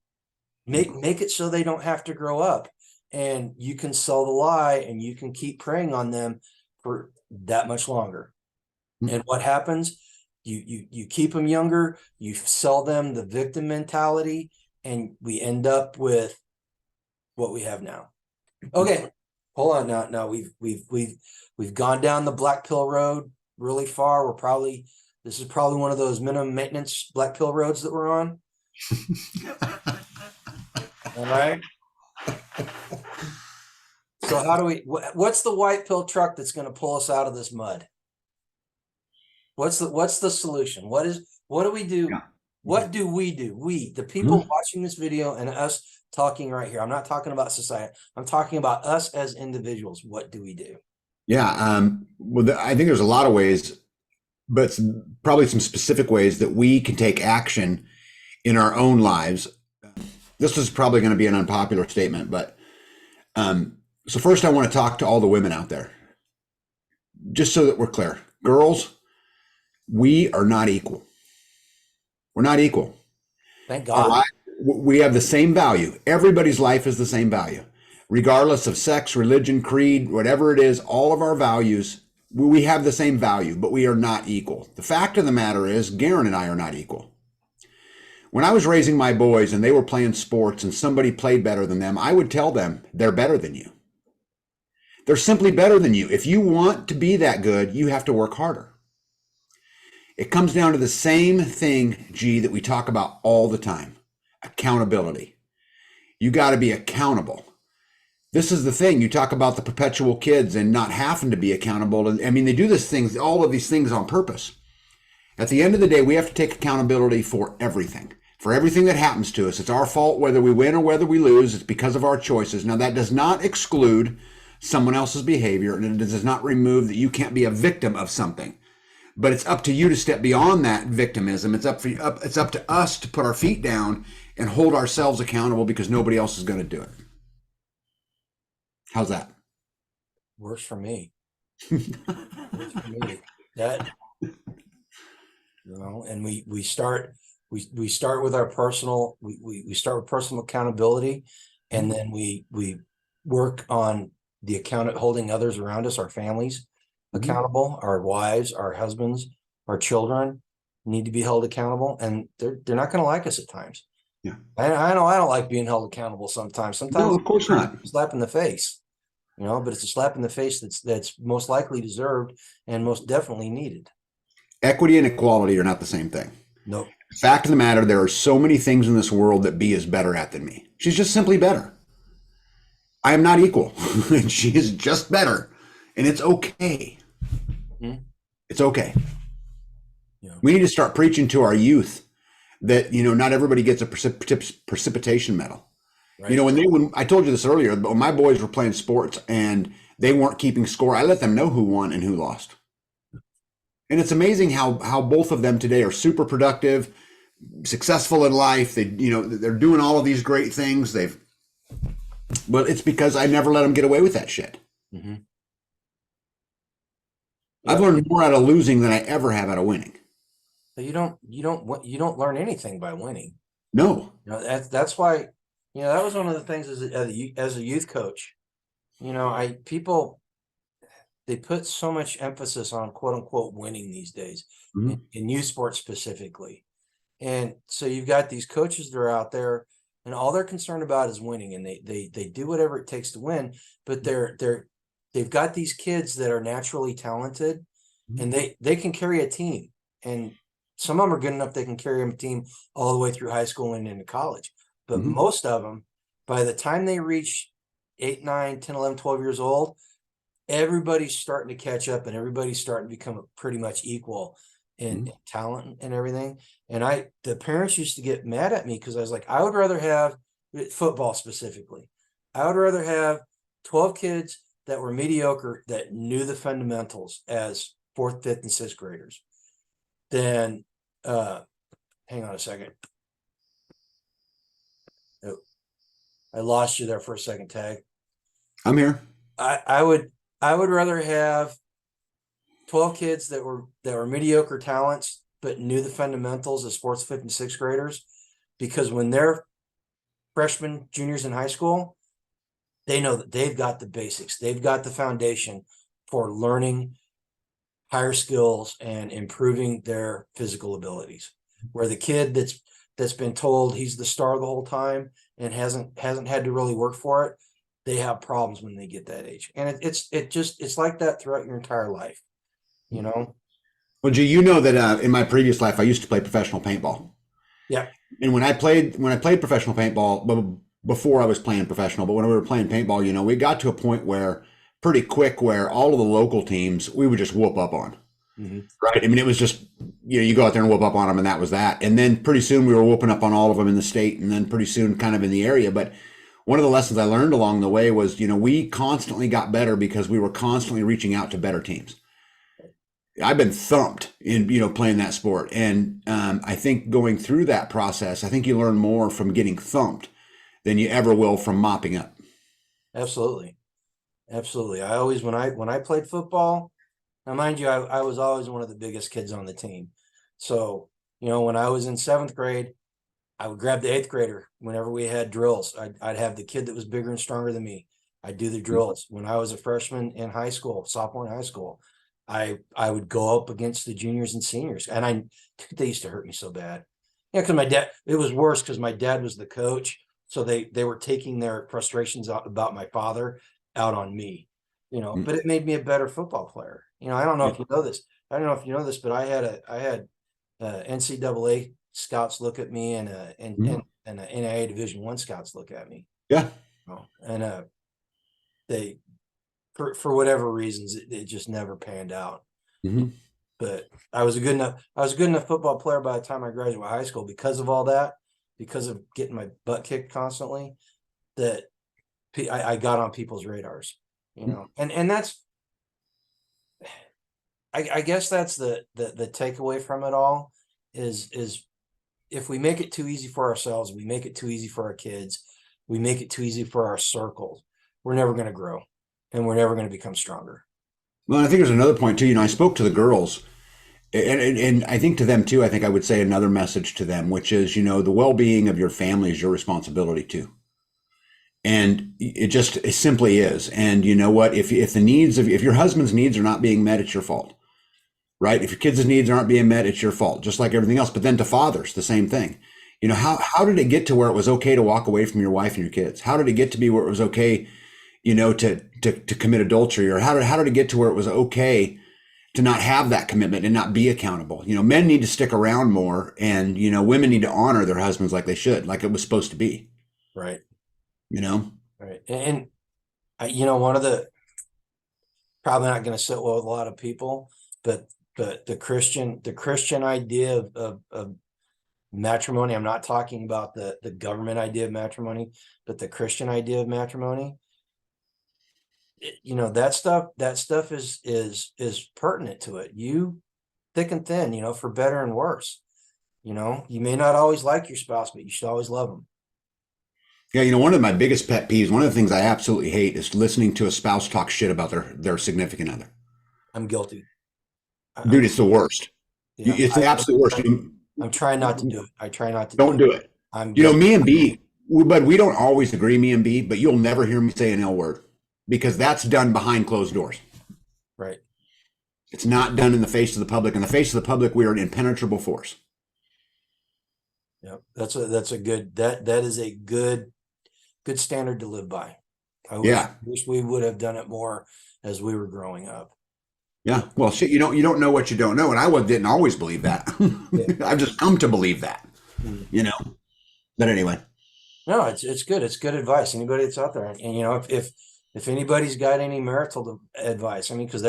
[SPEAKER 1] Make it so they don't have to grow up, and you can sell the lie, and you can keep preying on them for that much longer. And what happens? You keep them younger, you sell them the victim mentality, and we end up with what we have now. Okay, hold on. Now we've gone down the black pill road really far. This is probably one of those minimum maintenance black pill roads that we're on. All right. So what's the white pill truck that's going to pull us out of this mud? What's the solution? What do we do?
[SPEAKER 2] Yeah.
[SPEAKER 1] What do we do? We, the people watching this video, and us talking right here. I'm not talking about society. I'm talking about us as individuals. What do we do?
[SPEAKER 2] Yeah. Well, I think there's a lot of ways, but probably some specific ways that we can take action in our own lives. This is probably going to be an unpopular statement, but so first I want to talk to all the women out there, just so that we're clear. Girls, we are not equal. We're not equal.
[SPEAKER 1] Thank God.
[SPEAKER 2] We have the same value. Everybody's life is the same value, regardless of sex, religion, creed, whatever it is. All of our values, we have the same value, but we are not equal. The fact of the matter is, Garen and I are not equal. When I was raising my boys and they were playing sports and somebody played better than them, I would tell them they're better than you. They're simply better than you. If you want to be that good, you have to work harder. It comes down to the same thing, G, that we talk about all the time: accountability. You got to be accountable. This is the thing. You talk about the perpetual kids and not having to be accountable. And I mean, they do all of these things on purpose. At the end of the day, we have to take accountability for everything that happens to us. It's our fault whether we win or whether we lose. It's because of our choices. Now, that does not exclude someone else's behavior, and it does not remove that you can't be a victim of something. But it's up to you to step beyond that victimism. It's up to us to put our feet down and hold ourselves accountable, because nobody else is going to do it. How's that?
[SPEAKER 1] Works for me. Works for me. That, and we start with our personal, we start with personal accountability, and then we work on the holding others around us, our families, accountable. Our wives, our husbands, our children need to be held accountable, and they're not going to like us at times.
[SPEAKER 2] Yeah,
[SPEAKER 1] I know I don't like being held accountable sometimes.
[SPEAKER 2] No, of course not.
[SPEAKER 1] It's a slap in the face, but it's a slap in the face that's most likely deserved and most definitely needed.
[SPEAKER 2] Equity and equality are not the same thing.
[SPEAKER 1] No.
[SPEAKER 2] Fact of the matter, there are so many things in this world that B is better at than me. She's just simply better. I am not equal. She is just better, and it's okay. It's okay. Yeah. We need to start preaching to our youth that, not everybody gets a precipitation medal. Right. When I told you this earlier, but when my boys were playing sports and they weren't keeping score, I let them know who won and who lost. And it's amazing how both of them today are super productive, successful in life. They're doing all of these great things. But it's because I never let them get away with that shit. Mm-hmm. I've learned more out of losing than I ever have out of winning.
[SPEAKER 1] You don't learn anything by winning.
[SPEAKER 2] No.
[SPEAKER 1] That's why, that was one of the things as a youth coach. People, they put so much emphasis on quote unquote winning these days, in youth sports specifically. And so you've got these coaches that are out there, and all they're concerned about is winning, and they do whatever it takes to win, but they've got these kids that are naturally talented, and they can carry a team, and some of them are good enough they can carry a team all the way through high school and into college. But most of them, by the time they reach 8, 9, 10, 11, 12 years old, everybody's starting to catch up, and everybody's starting to become pretty much equal. in talent and everything. And the parents used to get mad at me because I was like, I would rather have football specifically. I would rather have 12 kids that were mediocre that knew the fundamentals as fourth, fifth, and sixth graders than hang on a second. Oh, I lost you there for a second, Tag.
[SPEAKER 2] I'm here.
[SPEAKER 1] I would rather have 12 kids that were mediocre talents but knew the fundamentals as fourth, fifth, and sixth graders, because when they're freshmen, juniors in high school, they know that they've got the basics. They've got the foundation for learning higher skills and improving their physical abilities. Where the kid that's been told he's the star the whole time and hasn't had to really work for it, they have problems when they get that age. And it's like that throughout your entire life, you know?
[SPEAKER 2] Well, G, you know that in my previous life, I used to play professional paintball.
[SPEAKER 1] Yeah.
[SPEAKER 2] And when I played professional paintball, before I was playing professional, but when we were playing paintball, you know, we got to a point where pretty quick where all of the local teams we would just whoop up on.
[SPEAKER 1] Mm-hmm.
[SPEAKER 2] Right. I mean, it was just, you know, you go out there and whoop up on them and that was that. And then pretty soon we were whooping up on all of them in the state and then pretty soon kind of in the area. But one of the lessons I learned along the way was, you know, we constantly got better because we were constantly reaching out to better teams. I've been thumped in, you know, playing that sport. And I think going through that process, I think you learn more from getting thumped than you ever will from mopping up.
[SPEAKER 1] Absolutely. Absolutely. I always, when I played football, now mind you, I was always one of the biggest kids on the team. So, you know, when I was in seventh grade, I would grab the eighth grader whenever we had drills. I'd have the kid that was bigger and stronger than me. I'd do the drills. When I was a freshman in high school, sophomore in high school, I would go up against the juniors and seniors. And they used to hurt me so bad. Yeah, because my dad, it was worse because my dad was the coach. So they were taking their frustrations out about my father out on me, you know, but it made me a better football player. You know, I don't know if you know this. I don't know if you know this, but I had NCAA scouts look at me and a NAIA Division I scouts look at me.
[SPEAKER 2] Yeah.
[SPEAKER 1] And they, for whatever reasons, it just never panned out.
[SPEAKER 2] Mm-hmm.
[SPEAKER 1] But I was a good enough football player by the time I graduated high school because of all that, because of getting my butt kicked constantly, that I got on people's radars, you know, and that's, I guess that's the takeaway from it all is if we make it too easy for ourselves, we make it too easy for our kids, we make it too easy for our circles, we're never going to grow and we're never going to become stronger.
[SPEAKER 2] Well, I think there's another point too. You know, I spoke to the girls and I think to them too, I think I would say another message to them, which is, you know, the well-being of your family is your responsibility too. And it simply is. And you know what, if your husband's needs are not being met, it's your fault. Right? If your kids' needs aren't being met, it's your fault, just like everything else. But then to fathers, the same thing. You know, how did it get to where it was okay to walk away from your wife and your kids? How did it get to be where it was okay, you know, to commit adultery? Or how did it get to where it was okay to not have that commitment and not be accountable? You know, men need to stick around more, and, you know, women need to honor their husbands like they should, like it was supposed to be.
[SPEAKER 1] Right.
[SPEAKER 2] You know?
[SPEAKER 1] Right. And you know, one of the, probably not going to sit well with a lot of people, but the Christian idea of matrimony, I'm not talking about the government idea of matrimony, but the Christian idea of matrimony, you know, that stuff is pertinent to it. You thick and thin, you know, for better and worse. You know, you may not always like your spouse, but you should always love them.
[SPEAKER 2] Yeah, you know, one of my biggest pet peeves, one of the things I absolutely hate is listening to a spouse talk shit about their significant other.
[SPEAKER 1] I'm guilty.
[SPEAKER 2] Dude, it's the worst.
[SPEAKER 1] Yeah,
[SPEAKER 2] it's the absolute worst.
[SPEAKER 1] I'm trying not to do it. I try not to.
[SPEAKER 2] Don't do it.
[SPEAKER 1] I'm
[SPEAKER 2] you know,
[SPEAKER 1] guilty.
[SPEAKER 2] me and B, but we don't always agree, me and B, but you'll never hear me say an ill word because that's done behind closed doors.
[SPEAKER 1] Right.
[SPEAKER 2] It's not done in the face of the public. In the face of the public, we are an impenetrable force.
[SPEAKER 1] Yep. That is a good standard to live by. I wish we would have done it more as we were growing up.
[SPEAKER 2] Yeah. Well, shit, you don't know what you don't know. And I didn't always believe that. Yeah. I've just come to believe that, you know, but anyway.
[SPEAKER 1] No, it's good. It's good advice. Anybody that's out there. And you know, if anybody's got any marital advice, I mean, cause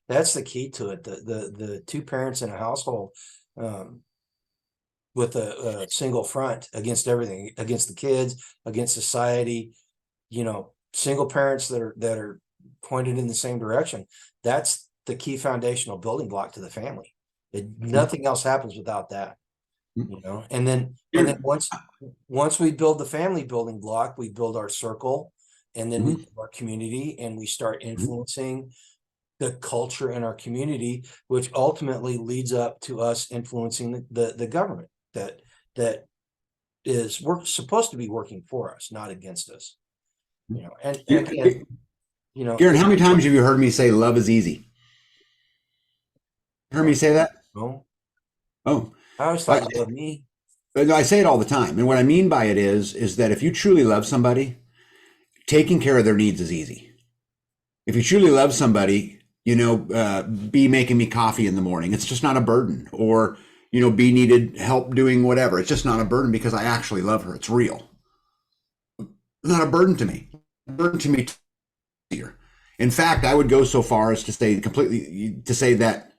[SPEAKER 1] that's the key to it. The two parents in a household, with a single front against everything, against the kids, against society, single parents that are pointed in the same direction. That's the key foundational building block to the family. Nothing else happens without that. And then once we build the family building block, we build our circle, and then we build our community, and we start influencing the culture in our community, which ultimately leads up to us influencing the government that is supposed to be working for us, not against us. And again,
[SPEAKER 2] Garen, how many times have you heard me say love is easy? Heard me say that?
[SPEAKER 1] No,
[SPEAKER 2] Oh,
[SPEAKER 1] I always thought you loved me.
[SPEAKER 2] I say it all the time. And what I mean by it is that if you truly love somebody, taking care of their needs is easy. If you truly love somebody, be making me coffee in the morning. It's just not a burden. Or, be needed help doing whatever. It's just not a burden because I actually love her. It's real. It's not a burden to me. A burden to me easier. In fact, I would go so far as to say that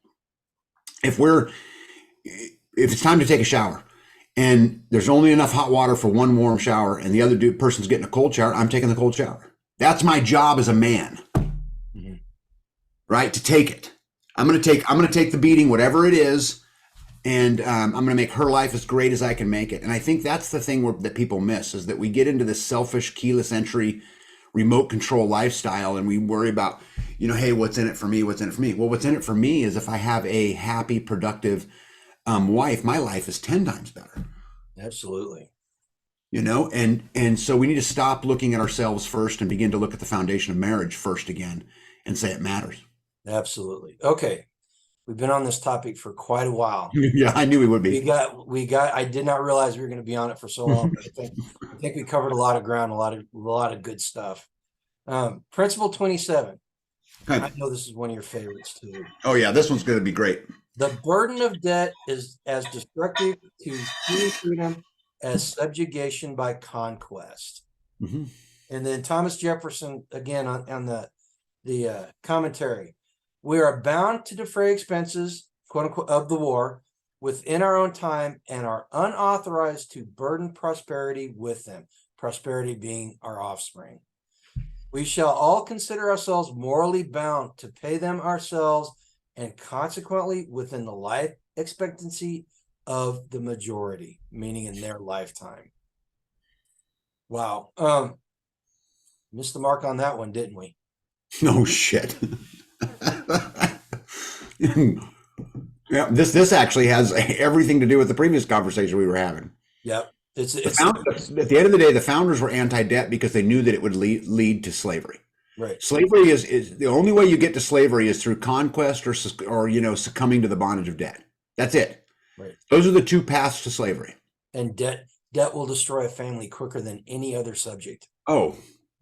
[SPEAKER 2] if it's time to take a shower and there's only enough hot water for one warm shower and the other person's getting a cold shower, I'm taking the cold shower. That's my job as a man, right? To take it. I'm going to take the beating, whatever it is. And I'm going to make her life as great as I can make it. And I think that's the thing that people miss, is that we get into this selfish, keyless entry, remote control lifestyle, and we worry about, hey, what's in it for me? What's in it for me? Well, what's in it for me is if I have a happy, productive wife, my life is 10 times better.
[SPEAKER 1] Absolutely.
[SPEAKER 2] And so we need to stop looking at ourselves first and begin to look at the foundation of marriage first again and say it matters.
[SPEAKER 1] Absolutely. Okay. We've been on this topic for quite a while.
[SPEAKER 2] Yeah, I knew we would be.
[SPEAKER 1] I did not realize we were going to be on it for so long, but I think we covered a lot of ground, a lot of good stuff. Principle 27. I know this is one of your favorites too.
[SPEAKER 2] Oh yeah, this one's going to be great.
[SPEAKER 1] The burden of debt is as destructive to human freedom as subjugation by conquest.
[SPEAKER 2] Mm-hmm.
[SPEAKER 1] And then Thomas Jefferson, again, on the commentary. We are bound to defray expenses, quote unquote, of the war within our own time and are unauthorized to burden prosperity with them, prosperity being our offspring. We shall all consider ourselves morally bound to pay them ourselves and consequently within the life expectancy of the majority, meaning in their lifetime. Wow. Missed the mark on that one, didn't we?
[SPEAKER 2] No shit. Yeah, this actually has everything to do with the previous conversation we were having.
[SPEAKER 1] Yep.
[SPEAKER 2] At the end of the day, the founders were anti-debt because they knew that it would lead to slavery.
[SPEAKER 1] Right.
[SPEAKER 2] Slavery is the only way you get to slavery is through conquest or succumbing to the bondage of debt. That's it.
[SPEAKER 1] Right.
[SPEAKER 2] Those are the two paths to slavery.
[SPEAKER 1] And debt will destroy a family quicker than any other subject.
[SPEAKER 2] Oh,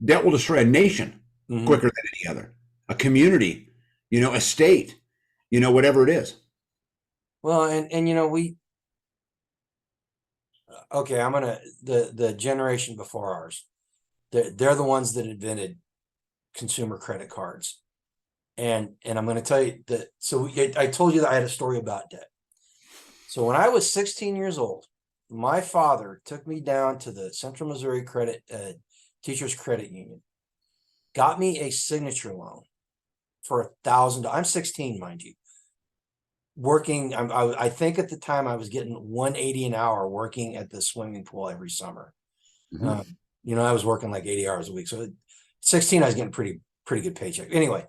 [SPEAKER 2] debt will destroy a nation quicker than any other. A community, a state, whatever it is.
[SPEAKER 1] Well, and I'm gonna the generation before ours, they're the ones that invented consumer credit cards, and I'm gonna tell you that. So I told you that I had a story about debt. So when I was 16 years old, my father took me down to the Central Missouri Teachers Credit Union, got me a signature loan for $1,000. I'm 16, mind you. Working, I think at the time I was getting $180 an hour working at the swimming pool every summer. I was working like 80 hours a week. So at 16, I was getting pretty good paycheck. Anyway,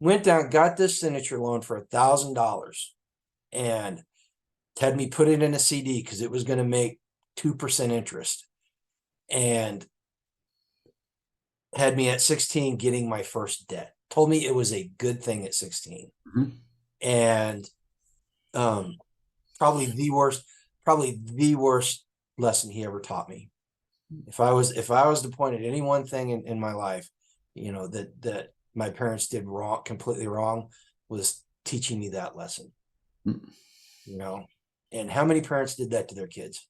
[SPEAKER 1] went down, got this signature loan for $1,000 and had me put it in a CD because it was going to make 2% interest, and had me at 16 getting my first debt. Told me it was a good thing at 16. And probably the worst lesson he ever taught me. If I was to point at any one thing in my life, that my parents did wrong, completely wrong, was teaching me that lesson. And how many parents did that to their kids?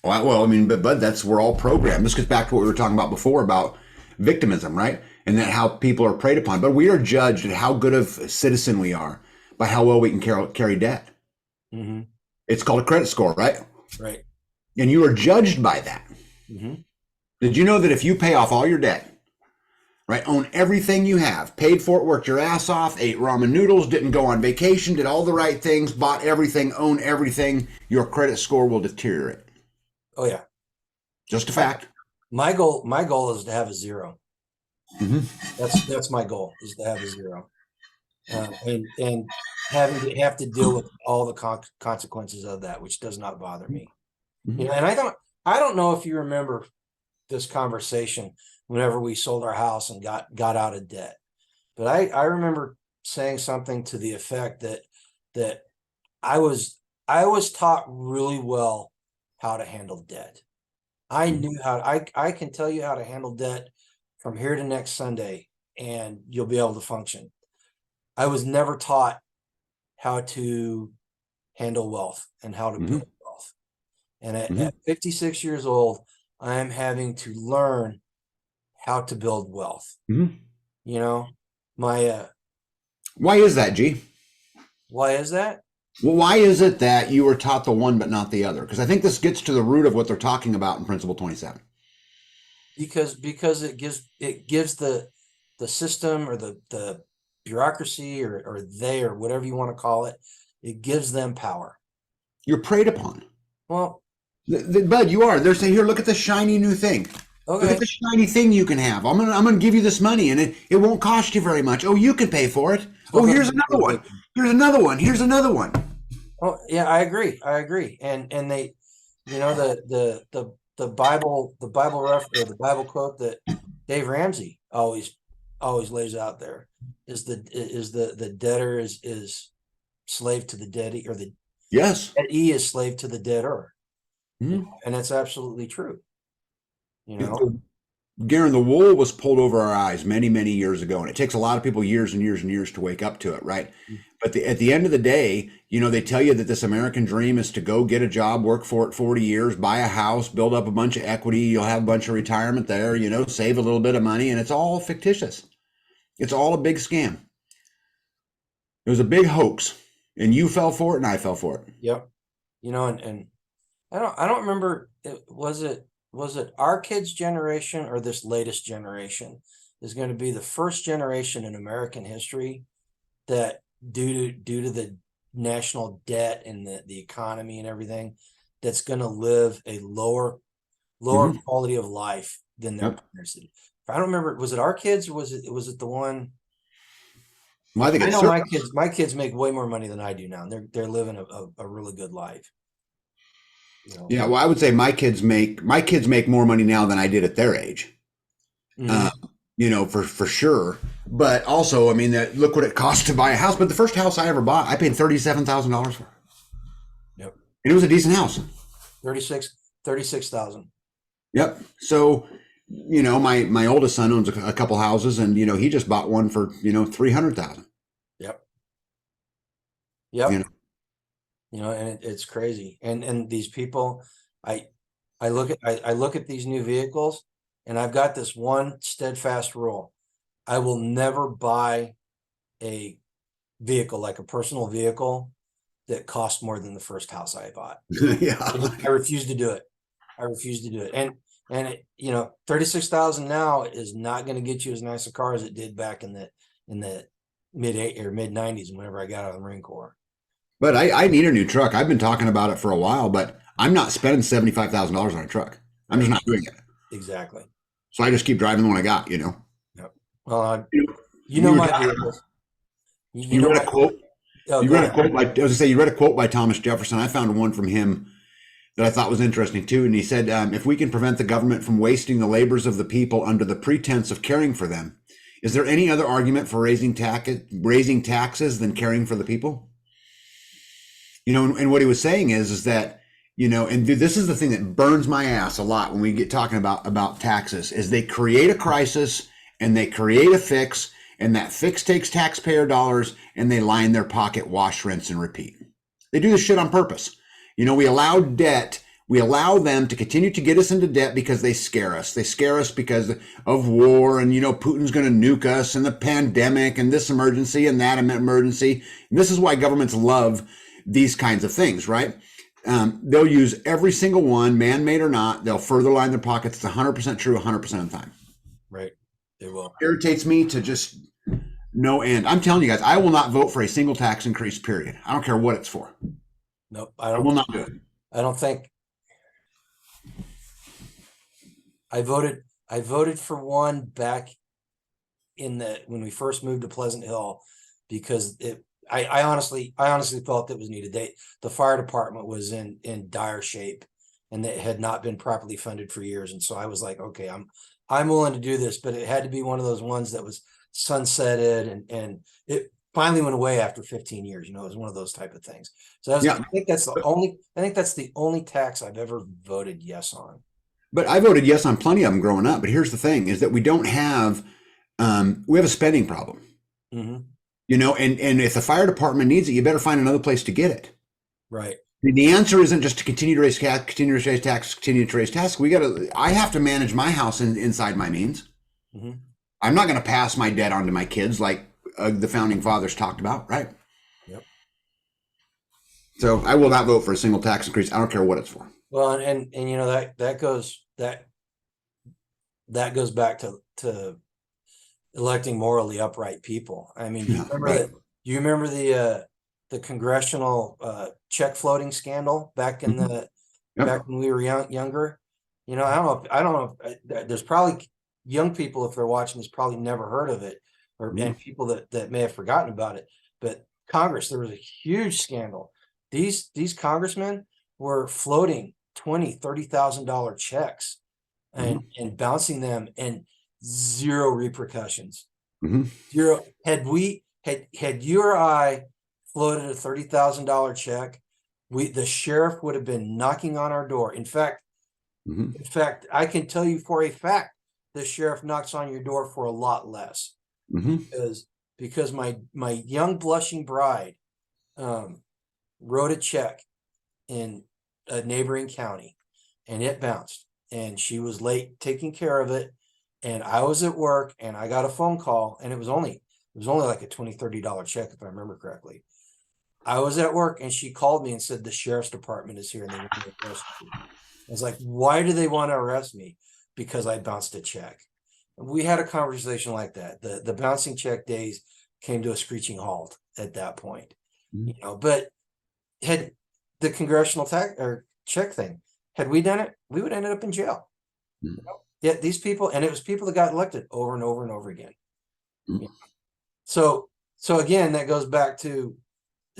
[SPEAKER 2] Well, I mean, but that's, we're all programmed. This gets back to what we were talking about before about victimism, right? And that how people are preyed upon. But we are judged at how good of a citizen we are by how well we can carry debt.
[SPEAKER 1] Mm-hmm.
[SPEAKER 2] It's called a credit score, right?
[SPEAKER 1] Right.
[SPEAKER 2] And you are judged by that.
[SPEAKER 1] Mm-hmm.
[SPEAKER 2] Did you know that if you pay off all your debt, right, own everything you have, paid for it, worked your ass off, ate ramen noodles, didn't go on vacation, did all the right things, bought everything, own everything, your credit score will deteriorate.
[SPEAKER 1] Oh yeah.
[SPEAKER 2] Just a fact.
[SPEAKER 1] My goal is to have a 0.
[SPEAKER 2] Mm-hmm.
[SPEAKER 1] That's my goal, is to have a 0, and having to have to deal with all the consequences of that, which does not bother me.
[SPEAKER 2] Mm-hmm.
[SPEAKER 1] You know, and I don't know if you remember this conversation whenever we sold our house and got out of debt, but I remember saying something to the effect that I was taught really well how to handle debt. I knew I can tell you how to handle debt from here to next Sunday, and you'll be able to function. I was never taught how to handle wealth and how to build wealth. And at 56 years old, I am having to learn how to build wealth.
[SPEAKER 2] Mm-hmm.
[SPEAKER 1] You know, my
[SPEAKER 2] why is that, G?
[SPEAKER 1] why is that?
[SPEAKER 2] Well, why is it that you were taught the one but not the other? Because I think this gets to the root of what they're talking about in Principle 27.
[SPEAKER 1] Because it gives the system, or the bureaucracy, or whatever you want to call it, it gives them power.
[SPEAKER 2] You're preyed upon.
[SPEAKER 1] Well,
[SPEAKER 2] Bud, you are. They're saying, here, look at the shiny new thing.
[SPEAKER 1] okay.
[SPEAKER 2] Look at the shiny thing you can have. I'm gonna give you this money, and it won't cost you very much. Oh, you can pay for it. Oh, here's another one. Here's another one. Here's another one.
[SPEAKER 1] Oh yeah, I agree. And they, you know, the Bible or the Bible quote that Dave Ramsey always lays out there is the debtor is slave to the debt, or the
[SPEAKER 2] Yes.
[SPEAKER 1] debt-ee is slave to the debtor.
[SPEAKER 2] Mm-hmm.
[SPEAKER 1] And that's absolutely true. You know,
[SPEAKER 2] Garen, the wool was pulled over our eyes many, many years ago, and it takes a lot of people years and years and years to wake up to it, right? But at the end of the day, you know, they tell you that this American dream is to go get a job, work for it 40 years, buy a house, build up a bunch of equity, you'll have a bunch of retirement there, you know, save a little bit of money, and it's all fictitious. It's all a big scam. It was a big hoax, and you fell for it, and I fell for it.
[SPEAKER 1] Yep. You know, and I don't remember, was it our kids' generation or this latest generation is going to be the first generation in American history that due to the national debt and the economy and everything, that's going to live a lower quality of life than their parents did. I don't remember, was it our kids, or was it the one?
[SPEAKER 2] Well, I think
[SPEAKER 1] I
[SPEAKER 2] it's
[SPEAKER 1] know my kids make way more money than I do now, and they're living a really good life. You know?
[SPEAKER 2] Yeah, well, I would say my kids make more money now than I did at their age. You know, for sure. But also, I mean, look what it costs to buy a house. But the first house I ever bought, I paid $37,000 for.
[SPEAKER 1] Yep.
[SPEAKER 2] And it was a decent house.
[SPEAKER 1] 36,000.
[SPEAKER 2] Yep. So, you know, my oldest son owns a couple houses, and you know, he just bought one for, you know, 300,000.
[SPEAKER 1] Yep. You know, and it's crazy. And these people, I look at these new vehicles, and I've got this one steadfast rule: I will never buy a vehicle, like a personal vehicle, that costs more than the first house I bought.
[SPEAKER 2] Yeah.
[SPEAKER 1] I refuse to do it. And it, you know, 36,000 now is not going to get you as nice a car as it did back in the mid 90s, whenever I got out of the Marine Corps.
[SPEAKER 2] But I need a new truck. I've been talking about it for a while, but I'm not spending $75,000 on a truck. I'm just not doing it.
[SPEAKER 1] Exactly.
[SPEAKER 2] So I just keep driving the one I got, you know.
[SPEAKER 1] Yep. Well, you know my vehicles.
[SPEAKER 2] You read a quote. You read a quote by, I was gonna say, you read a quote by Thomas Jefferson. I found one from him that I thought was interesting too. And he said, if we can prevent the government from wasting the labors of the people under the pretense of caring for them, is there any other argument for raising taxes than caring for the people? You know, and what he was saying is that, you know, and this is the thing that burns my ass a lot when we get talking about taxes, is they create a crisis and they create a fix, and that fix takes taxpayer dollars, and they line their pocket, wash, rinse, and repeat. They do this shit on purpose. You know, we allowed debt We allow them to continue to get us into debt because they scare us. They scare us because of war and, Putin's going to nuke us and the pandemic and this emergency and that emergency. And this is why governments love these kinds of things, right? They'll use every single one, man-made or not. They'll further line their pockets. It's 100% true 100% of the time.
[SPEAKER 1] Right. They will.
[SPEAKER 2] It irritates me to just no end. I'm telling you guys, I will not vote for a single tax increase, period. I don't care what it's for.
[SPEAKER 1] Nope.
[SPEAKER 2] I will not do it.
[SPEAKER 1] I don't think I voted for one back when we first moved to Pleasant Hill, because I honestly felt it was needed. The fire department was in dire shape, and it had not been properly funded for years. And so I was like, okay, I'm willing to do this, but it had to be one of those ones that was sunsetted, and it finally went away after 15 years. It was one of those type of things. So I think that's the only tax I've ever voted yes on.
[SPEAKER 2] But I voted yes on plenty of them growing up. But here's the thing: is that we don't have we have a spending problem.
[SPEAKER 1] Mm-hmm.
[SPEAKER 2] And if the fire department needs it, you better find another place to get it.
[SPEAKER 1] Right.
[SPEAKER 2] The answer isn't just to continue to raise tax, continue to raise tax, continue to raise tax. I have to manage my house inside my means.
[SPEAKER 1] Mm-hmm.
[SPEAKER 2] I'm not going to pass my debt on to my kids like the founding fathers talked about, right?
[SPEAKER 1] Yep.
[SPEAKER 2] So I will not vote for a single tax increase. I don't care what it's for.
[SPEAKER 1] Well, and that goes back to electing morally upright people. I mean, do you remember the congressional check floating scandal back in back when we were younger? I don't know. There's probably young people, if they're watching this, probably never heard of it, and people that may have forgotten about it. But Congress, there was a huge scandal. These congressmen were floating $20,000-$30,000 checks and bouncing them, and zero repercussions. Zero. Had you or I floated a $30,000 check, the sheriff would have been knocking on our door. In fact, I can tell you for a fact the sheriff knocks on your door for a lot less, because my young blushing bride wrote a check in a neighboring county, and it bounced, and she was late taking care of it, and I was at work, and I got a phone call, and it was only like a $20-$30 check, if I remember correctly. I was at work, and she called me and said the sheriff's department is here and they want to arrest you. I was like, why do they want to arrest me? Because I bounced a check. We had a conversation like that. The bouncing check days came to a screeching halt at that point. But had the congressional tax or check thing, had we done it, we would have ended up in jail. Yeah, these people, and it was people that got elected over and over and over again. So again, that goes back to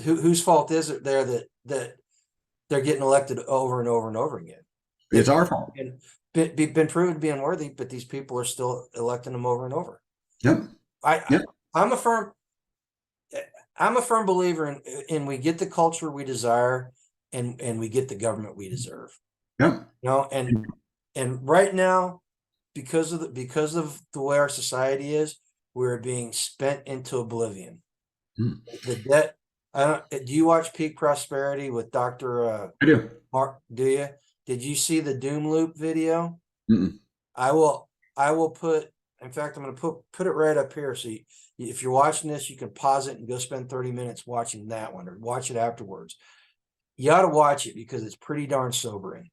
[SPEAKER 1] whose fault is it there that they're getting elected over and over and over again?
[SPEAKER 2] It's our fault.
[SPEAKER 1] And been proven to be unworthy, but these people are still electing them over and over. I'm a firm believer in we get the culture we desire, and we get the government we deserve. And right now, because of the way our society is, we're being spent into oblivion. The debt. Do you watch Peak Prosperity with Dr.
[SPEAKER 2] I do.
[SPEAKER 1] Mark? Do you? Did you see the Doom Loop video? I will put. In fact, I'm going to put it right up here. So if you're watching this, you can pause it and go spend 30 minutes watching that one, or watch it afterwards. You ought to watch it because it's pretty darn sobering.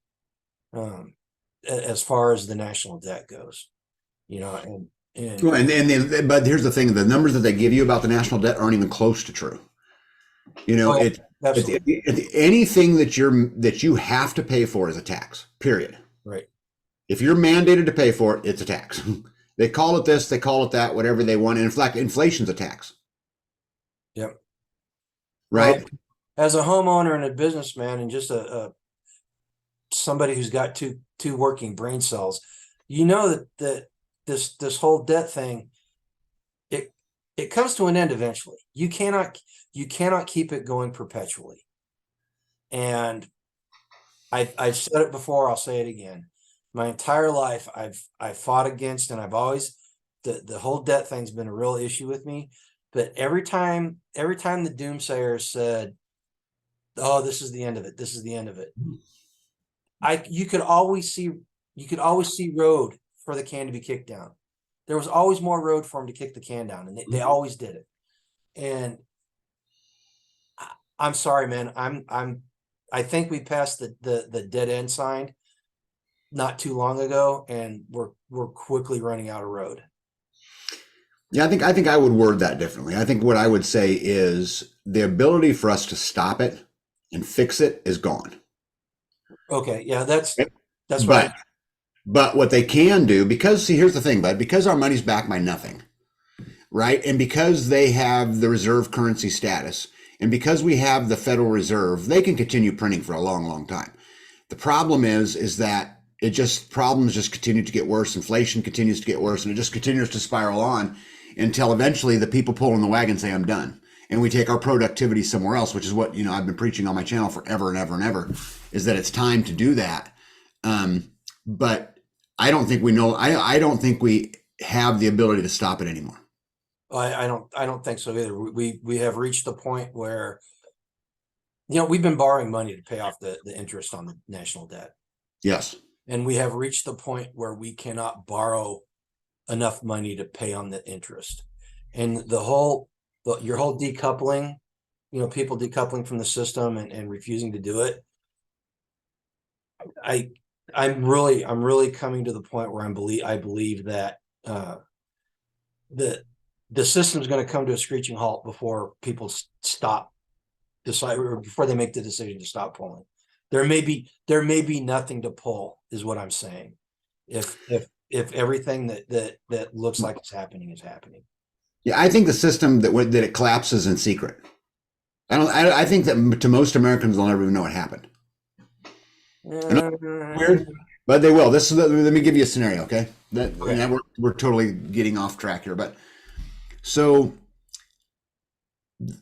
[SPEAKER 1] As far as the national debt goes, but
[SPEAKER 2] here's the thing: the numbers that they give you about the national debt aren't even close to true. It's anything that you have to pay for is a tax. Period.
[SPEAKER 1] Right. If
[SPEAKER 2] you're mandated to pay for it, it's a tax. They call it this, they call it that, whatever they want. And in fact, inflation's a tax.
[SPEAKER 1] Yep.
[SPEAKER 2] Right.
[SPEAKER 1] Well, as a homeowner and a businessman, and just somebody who's got two working brain cells, that this whole debt thing, it comes to an end eventually. You cannot keep it going perpetually. And I've said it before, I'll say it again. My entire life I've fought against, and I've always the whole debt thing's been a real issue with me. But every time the doomsayers said, "Oh, this is the end of it. This is the end of it," you could always see road for the can to be kicked down. There was always more road for them to kick the can down, and they always did it. And I'm sorry, man. I think we passed the dead end sign not too long ago, and we're quickly running out of road.
[SPEAKER 2] Yeah, I think I would word that differently. I think what I would say is the ability for us to stop it and fix it is gone.
[SPEAKER 1] Okay, yeah, that's
[SPEAKER 2] But
[SPEAKER 1] right.
[SPEAKER 2] but what they can do, because see, here's the thing, bud, because our money's backed by nothing, right? And because they have the reserve currency status, and because we have the Federal Reserve, they can continue printing for a long, long time. The problem is that problems just continue to get worse. Inflation continues to get worse, and it just continues to spiral on until eventually the people pulling the wagon say, I'm done. And we take our productivity somewhere else, which is what, I've been preaching on my channel forever and ever and ever, is that it's time to do that. But I don't think I don't think we have the ability to stop it anymore.
[SPEAKER 1] I don't think so either. We have reached the point where, we've been borrowing money to pay off the interest on the national debt.
[SPEAKER 2] Yes.
[SPEAKER 1] And we have reached the point where we cannot borrow enough money to pay on the interest. And your whole decoupling, people decoupling from the system and refusing to do it. I'm really coming to the point where I believe that the system is going to come to a screeching halt before people before they make the decision to stop pulling. There may be nothing to pull, is what I'm saying. If everything that looks like it's happening is happening.
[SPEAKER 2] Yeah, I think the system that it collapses in secret. I think that to most Americans, they'll never even know what happened. Weird, but they will. Let me give you a scenario, okay?
[SPEAKER 1] Okay.
[SPEAKER 2] We're totally getting off track here, but so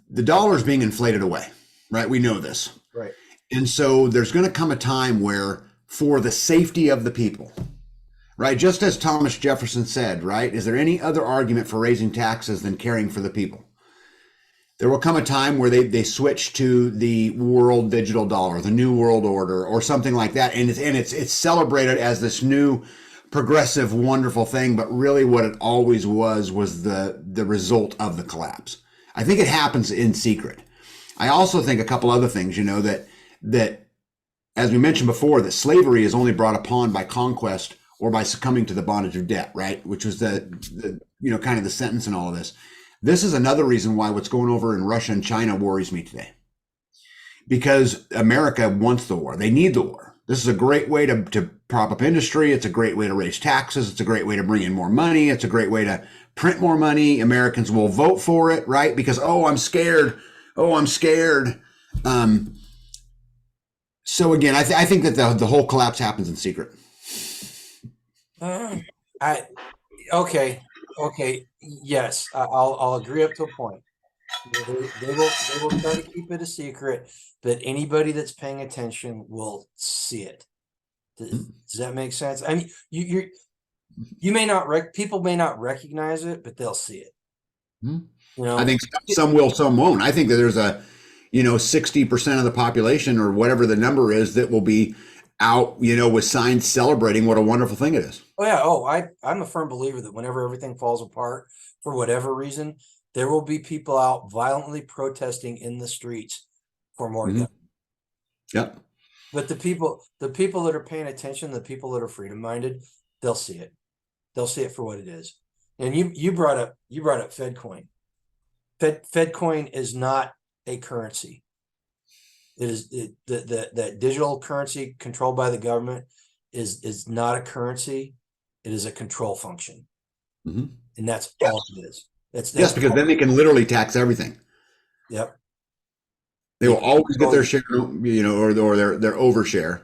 [SPEAKER 2] the dollar is being inflated away, right? We know this,
[SPEAKER 1] Right.
[SPEAKER 2] and so there's going to come a time where, for the safety of the people, right? Just as Thomas Jefferson said, right? Is there any other argument for raising taxes than caring for the people? There will come a time where they switch to the world digital dollar, the new world order, or something like that, and it's celebrated as this new progressive, wonderful thing. But really, what it always was the result of the collapse. I think it happens in secret. I also think a couple other things, that as we mentioned before, that slavery is only brought upon by conquest or by succumbing to the bondage of debt, right? Which was the kind of the sentence in all of this. This is another reason why what's going over in Russia and China worries me today. Because America wants the war. They need the war. This is a great way to prop up industry. It's a great way to raise taxes. It's a great way to bring in more money. It's a great way to print more money. Americans will vote for it, right? Because, I'm scared. I'm scared. So again, I think that the whole collapse happens in secret.
[SPEAKER 1] Okay. Yes, I'll agree up to a point. They will try to keep it a secret, but anybody that's paying attention will see it. Does that make sense? I mean, you may not people may not recognize it, but they'll see it.
[SPEAKER 2] I think some will, some won't. I think that there's 60% of the population, or whatever the number is, that will be out, with signs celebrating what a wonderful thing it is.
[SPEAKER 1] Oh yeah. I'm a firm believer that whenever everything falls apart for whatever reason, there will be people out violently protesting in the streets for more guns.
[SPEAKER 2] Yep.
[SPEAKER 1] But the people that are paying attention, the people that are freedom minded, they'll see it. They'll see it for what it is. And you brought up FedCoin. FedCoin is not a currency. It is that digital currency controlled by the government is not a currency. It is a control function, and that's all it is. That's
[SPEAKER 2] because then they can literally tax everything.
[SPEAKER 1] Yep.
[SPEAKER 2] They will always get their share, or their overshare,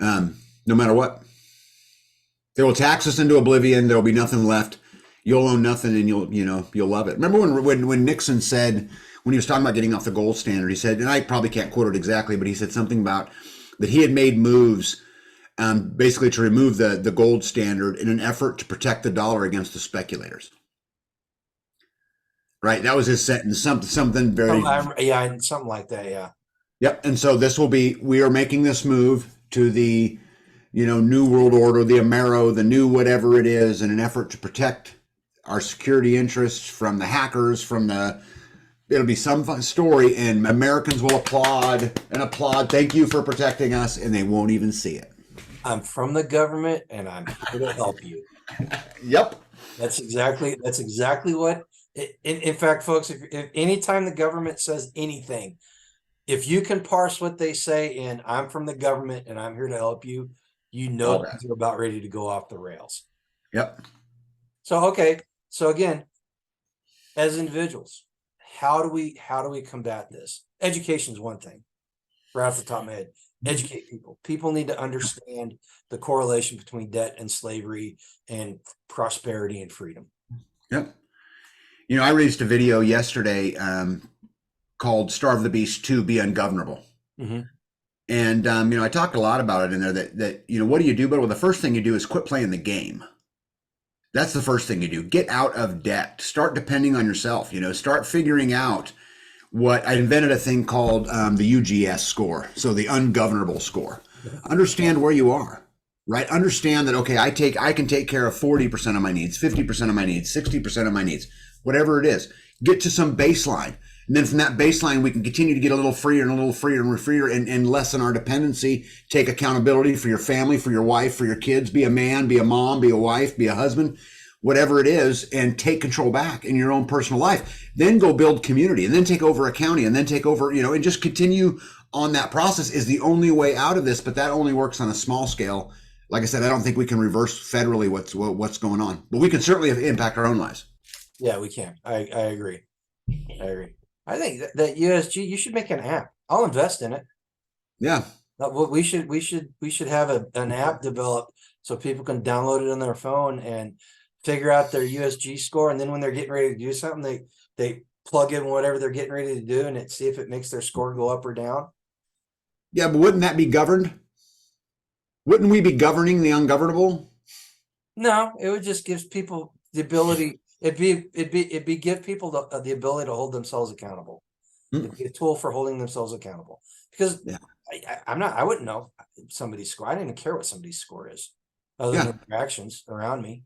[SPEAKER 2] no matter what. They will tax us into oblivion. There will be nothing left. You'll own nothing, and you'll love it. Remember when Nixon said, when he was talking about getting off the gold standard, he said, and I probably can't quote it exactly, but he said something about that he had made moves, basically to remove the gold standard in an effort to protect the dollar against the speculators. Right, that was his sentence. Something very
[SPEAKER 1] something like that. Yeah.
[SPEAKER 2] Yep. And so we are making this move to the, New World Order, the Amero, the new whatever it is, in an effort to protect our security interests from the hackers, it'll be some fun story, and Americans will applaud and applaud. Thank you for protecting us, and they won't even see it.
[SPEAKER 1] I'm from the government and I'm here to help you.
[SPEAKER 2] Yep.
[SPEAKER 1] That's exactly what. In fact, folks, if anytime the government says anything, if you can parse what they say in "I'm from the government and I'm here to help you," they're about ready to go off the rails.
[SPEAKER 2] Yep.
[SPEAKER 1] So okay, so again, as individuals, how do we combat this? Education is one thing. Right off the top of my head, educate people. People need to understand the correlation between debt and slavery and prosperity and freedom.
[SPEAKER 2] Yep. I released a video yesterday called "Starve the Beast 2: Be Ungovernable."
[SPEAKER 1] Mm-hmm.
[SPEAKER 2] And I talked a lot about it in there. That what do you do? But well, the first thing you do is quit playing the game. That's the first thing you do. Get out of debt. Start depending on yourself. Start figuring out what I invented a thing called the UGS score. So the ungovernable score. Understand where you are, right? Understand that, okay, I can take care of 40% of my needs, 50% of my needs, 60% of my needs, whatever it is. Get to some baseline. And then from that baseline, we can continue to get a little freer and a little freer and freer and lessen our dependency. Take accountability for your family, for your wife, for your kids. Be a man, be a mom, be a wife, be a husband, whatever it is, and take control back in your own personal life. Then go build community, and then take over a county, and then take over, and just continue on that process is the only way out of this. But that only works on a small scale. Like I said, I don't think we can reverse federally what's going on, but we can certainly impact our own lives.
[SPEAKER 1] Yeah, we can. I agree. I think that USG, you should make an app. I'll invest in it.
[SPEAKER 2] Yeah.
[SPEAKER 1] We should have an app developed so people can download it on their phone and figure out their USG score. And then when they're getting ready to do something, they plug in whatever they're getting ready to do and see if it makes their score go up or down.
[SPEAKER 2] Yeah, but wouldn't that be governed? Wouldn't we be governing the ungovernable?
[SPEAKER 1] No, it would just give people the ability. It'd be give people the ability to hold themselves accountable. It'd be a tool for holding themselves accountable. Because I wouldn't know somebody's score. I didn't care what somebody's score is, other than their actions around me.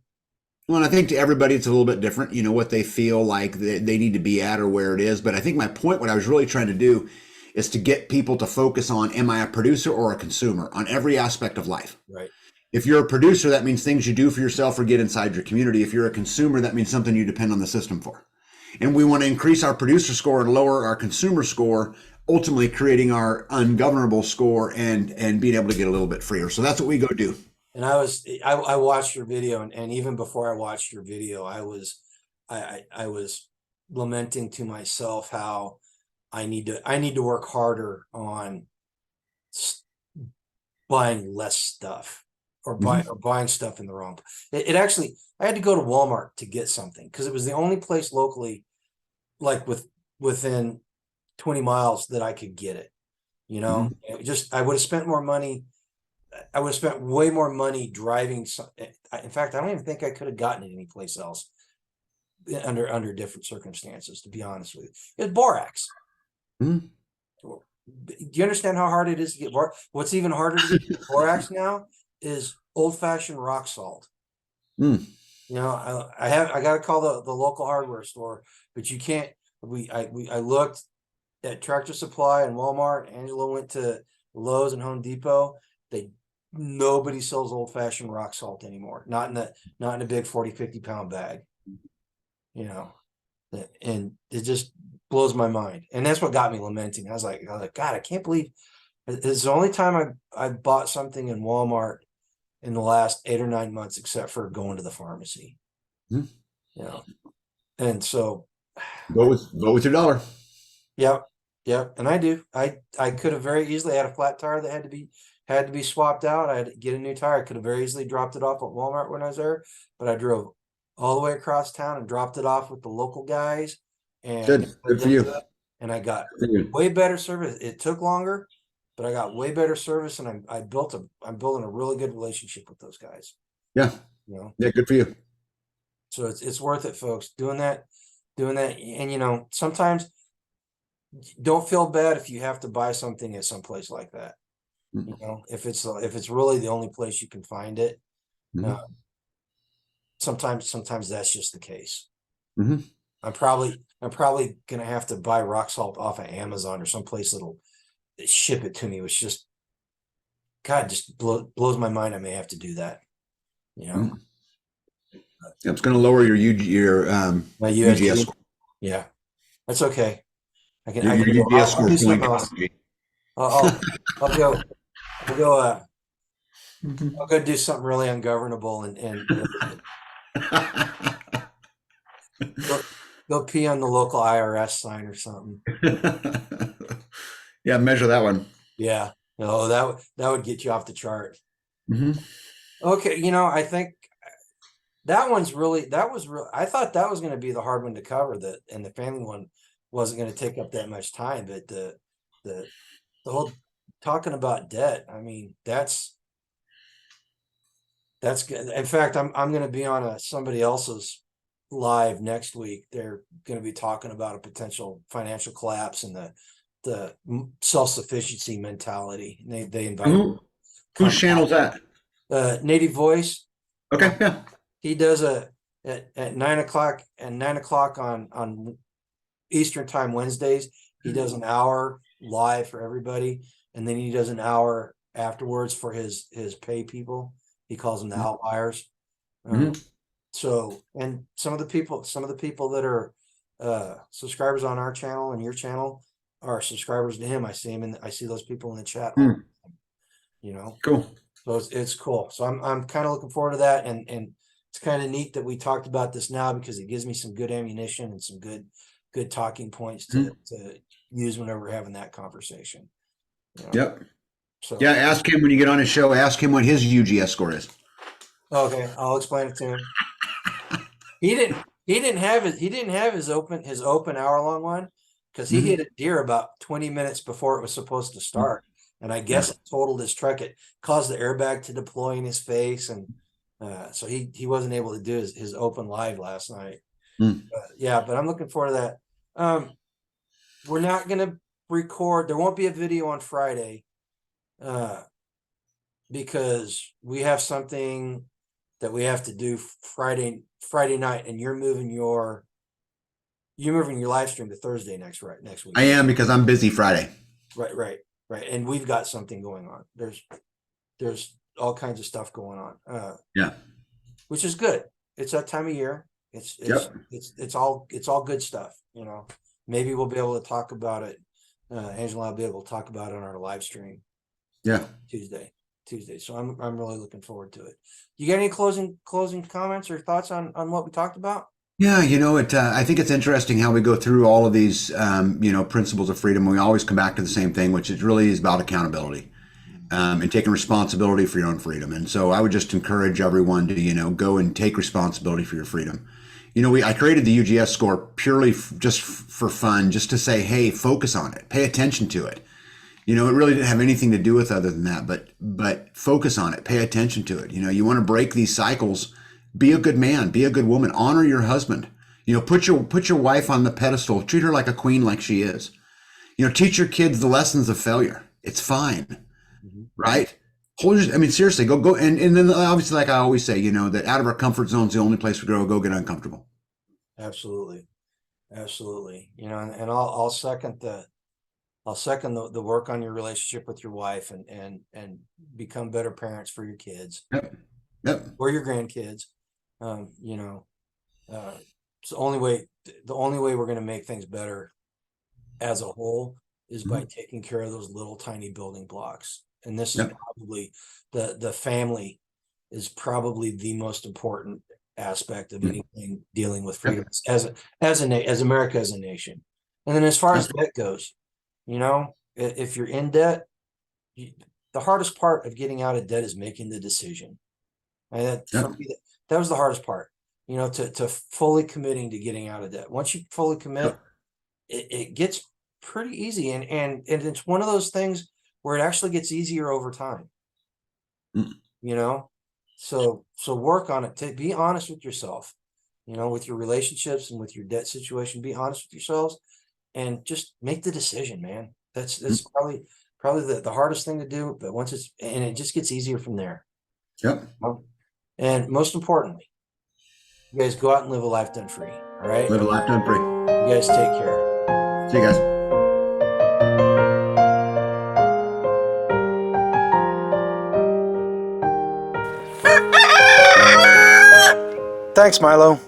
[SPEAKER 2] Well, and I think to everybody it's a little bit different. What they feel like they need to be at or where it is. But I think my point, what I was really trying to do, is to get people to focus on: am I a producer or a consumer on every aspect of life?
[SPEAKER 1] Right.
[SPEAKER 2] If you're a producer, that means things you do for yourself or get inside your community. If you're a consumer, that means something you depend on the system for. And we want to increase our producer score and lower our consumer score, ultimately creating our ungovernable score and being able to get a little bit freer. So that's what we go do. And
[SPEAKER 1] I watched your video, and even before I watched your video, I was lamenting to myself how I need to work harder on buying less stuff. Or buying stuff in the wrong. It actually, I had to go to Walmart to get something because it was the only place locally, like within 20 miles, that I could get it. I would have spent more money. I would have spent way more money driving. In fact, I don't even think I could have gotten it anyplace else under different circumstances. To be honest with you, it's borax. Do you understand how hard it is to get borax? What's even harder to get borax now is old-fashioned rock salt. I got to call the local hardware store, but you can't. I looked at Tractor Supply and Walmart. Angela went to Lowe's and Home Depot. Nobody sells old-fashioned rock salt anymore. Not in a big 40-50 pound bag. And it just blows my mind. And that's what got me lamenting. I was like, God, I can't believe it's the only time I bought something in Walmart in the last 8 or 9 months, except for going to the pharmacy. And so
[SPEAKER 2] vote with your dollar.
[SPEAKER 1] Yep. And I do. I could have very easily had a flat tire that had to be swapped out. I had to get a new tire. I could have very easily dropped it off at Walmart when I was there, but I drove all the way across town and dropped it off with the local guys. And
[SPEAKER 2] good for you.
[SPEAKER 1] And I got way better service. It took longer, but I got way better service, and I'm building a really good relationship with those guys.
[SPEAKER 2] Yeah. Yeah, good for you.
[SPEAKER 1] So it's worth it, folks. Doing that. And sometimes don't feel bad if you have to buy something at some place like that. You know, if it's really the only place you can find it,
[SPEAKER 2] Mhm.
[SPEAKER 1] sometimes that's just the case.
[SPEAKER 2] Mhm.
[SPEAKER 1] I'm probably gonna have to buy rock salt off of Amazon or someplace that'll ship it to me, which just God just blows my mind. I may have to do that. You know,
[SPEAKER 2] Mhm. Yeah, it's going to lower your
[SPEAKER 1] my
[SPEAKER 2] UGS
[SPEAKER 1] USD.
[SPEAKER 2] score.
[SPEAKER 1] Yeah, that's okay. I can
[SPEAKER 2] Your
[SPEAKER 1] go.
[SPEAKER 2] UGS
[SPEAKER 1] I'll
[SPEAKER 2] score
[SPEAKER 1] do
[SPEAKER 2] is going
[SPEAKER 1] something
[SPEAKER 2] down,
[SPEAKER 1] else.
[SPEAKER 2] G.
[SPEAKER 1] I'll I'll, I'll go. I'll go. I'll
[SPEAKER 2] Mhm.
[SPEAKER 1] go do something really ungovernable and go, go pee on the local IRS sign or something.
[SPEAKER 2] Yeah, measure that one.
[SPEAKER 1] Yeah. No, that would get you off the chart.
[SPEAKER 2] Mhm.
[SPEAKER 1] Okay, I think that was real. I thought that was going to be the hard one to cover, that and the family one wasn't going to take up that much time, but the the whole talking about debt, I mean, that's good. In fact, I'm going to be on somebody else's live next week. They're going to be talking about a potential financial collapse and the self-sufficiency mentality. And they invited me to
[SPEAKER 2] Who, whose
[SPEAKER 1] come
[SPEAKER 2] channel's that?
[SPEAKER 1] Native Voice. Uh,
[SPEAKER 2] Okay, yeah.
[SPEAKER 1] he does at 9 o'clock on Eastern time Wednesdays. He does an hour live for everybody, and then he does an hour afterwards for his pay people. He calls them the outliers. Um,
[SPEAKER 2] Mhm.
[SPEAKER 1] so, and some of the people that are subscribers on our channel and your channel are subscribers to him. I see him and I see those people in the chat all,
[SPEAKER 2] Mhm.
[SPEAKER 1] you know.
[SPEAKER 2] Cool.
[SPEAKER 1] So it's cool. So I'm kind of looking forward to that, and it's kind of neat that we talked about this now because it gives me some good ammunition and some good talking points
[SPEAKER 2] Mhm.
[SPEAKER 1] to use whenever we're having that conversation. You know.
[SPEAKER 2] Yep. Yeah,
[SPEAKER 1] So
[SPEAKER 2] ask him when you get on his show, ask him what his UGS score is.
[SPEAKER 1] okay, I'll explain it to him. He didn't have his open hour long one because he hit
[SPEAKER 2] Mhm.
[SPEAKER 1] a deer about 20 minutes before it was supposed to
[SPEAKER 2] Mhm.
[SPEAKER 1] start. And I
[SPEAKER 2] Yeah.
[SPEAKER 1] guess it totaled his truck. It caused the airbag to deploy in his face. And so he wasn't able to do his open live last night.
[SPEAKER 2] Mm.
[SPEAKER 1] Yeah, but I'm looking forward to that. We're not gonna record, there won't be a video on Friday, uh, because we have something that we have to do Friday night, and you're moving your live stream to Thursday next week,
[SPEAKER 2] I
[SPEAKER 1] right?
[SPEAKER 2] am because I'm busy Friday.
[SPEAKER 1] Right, right, right. And we've got something going on. There's all kinds of stuff going on,
[SPEAKER 2] Yeah.
[SPEAKER 1] which is good. It's that time of year. It's it's
[SPEAKER 2] Yep.
[SPEAKER 1] it's it's all it's all good stuff. Maybe we'll be able to talk about it. Angela, I'll be able to talk about it on our live stream
[SPEAKER 2] Yeah.
[SPEAKER 1] Tuesday. Tuesday. So I'm really looking forward to it. You got any closing comments or thoughts on what we talked about?
[SPEAKER 2] Yeah, I think it's interesting how we go through all of these, principles of freedom. We always come back to the same thing, which is really is about accountability, and taking responsibility for your own freedom. And so I would just encourage everyone to, go and take responsibility for your freedom. I created the UGS score purely just for fun, just to say, hey, focus on it, pay attention to it. It really didn't have anything to do with other than that, but focus on it, pay attention to it. You want to break these cycles. Be a good man, be a good woman, honor your husband. Put your wife on the pedestal, treat her like a queen, like she is. Teach your kids the lessons of failure. It's fine,
[SPEAKER 1] Mhm.
[SPEAKER 2] right? I mean, seriously, go, and then obviously, like I always say, that out of our comfort zone is the only place we grow. Go get uncomfortable.
[SPEAKER 1] Absolutely, absolutely. And I'll second the work on your relationship with your wife and become better parents for your kids
[SPEAKER 2] Yep. Yep.
[SPEAKER 1] or your grandkids. Um, you know, uh, it's the only way we're going to make things better as a whole is by
[SPEAKER 2] Mhm.
[SPEAKER 1] taking care of those little tiny building blocks. And this is
[SPEAKER 2] Yep.
[SPEAKER 1] probably the family is probably the most important aspect of
[SPEAKER 2] Mm.
[SPEAKER 1] anything dealing with freedom
[SPEAKER 2] Yep.
[SPEAKER 1] as America as a nation. And then as far as
[SPEAKER 2] Yep.
[SPEAKER 1] debt goes, if you're in debt, the hardest part of getting out of debt is making the decision. And for
[SPEAKER 2] Yep.
[SPEAKER 1] me, that was the hardest part, to fully committing to getting out of debt. Once you fully commit,
[SPEAKER 2] Yep.
[SPEAKER 1] it gets pretty easy. And it's one of those things where it actually gets easier over time,
[SPEAKER 2] Mm.
[SPEAKER 1] you know? So work on it. Be honest with yourself, with your relationships and with your debt situation. Be honest with yourselves and just make the decision, man. That's
[SPEAKER 2] Mm.
[SPEAKER 1] probably the hardest thing to do, but and it just gets easier from there.
[SPEAKER 2] Yep.
[SPEAKER 1] And most importantly, you guys go out and live a life done free. All right.
[SPEAKER 2] Live a life done free.
[SPEAKER 1] You guys take care.
[SPEAKER 2] See you guys.
[SPEAKER 1] Thanks, Milo.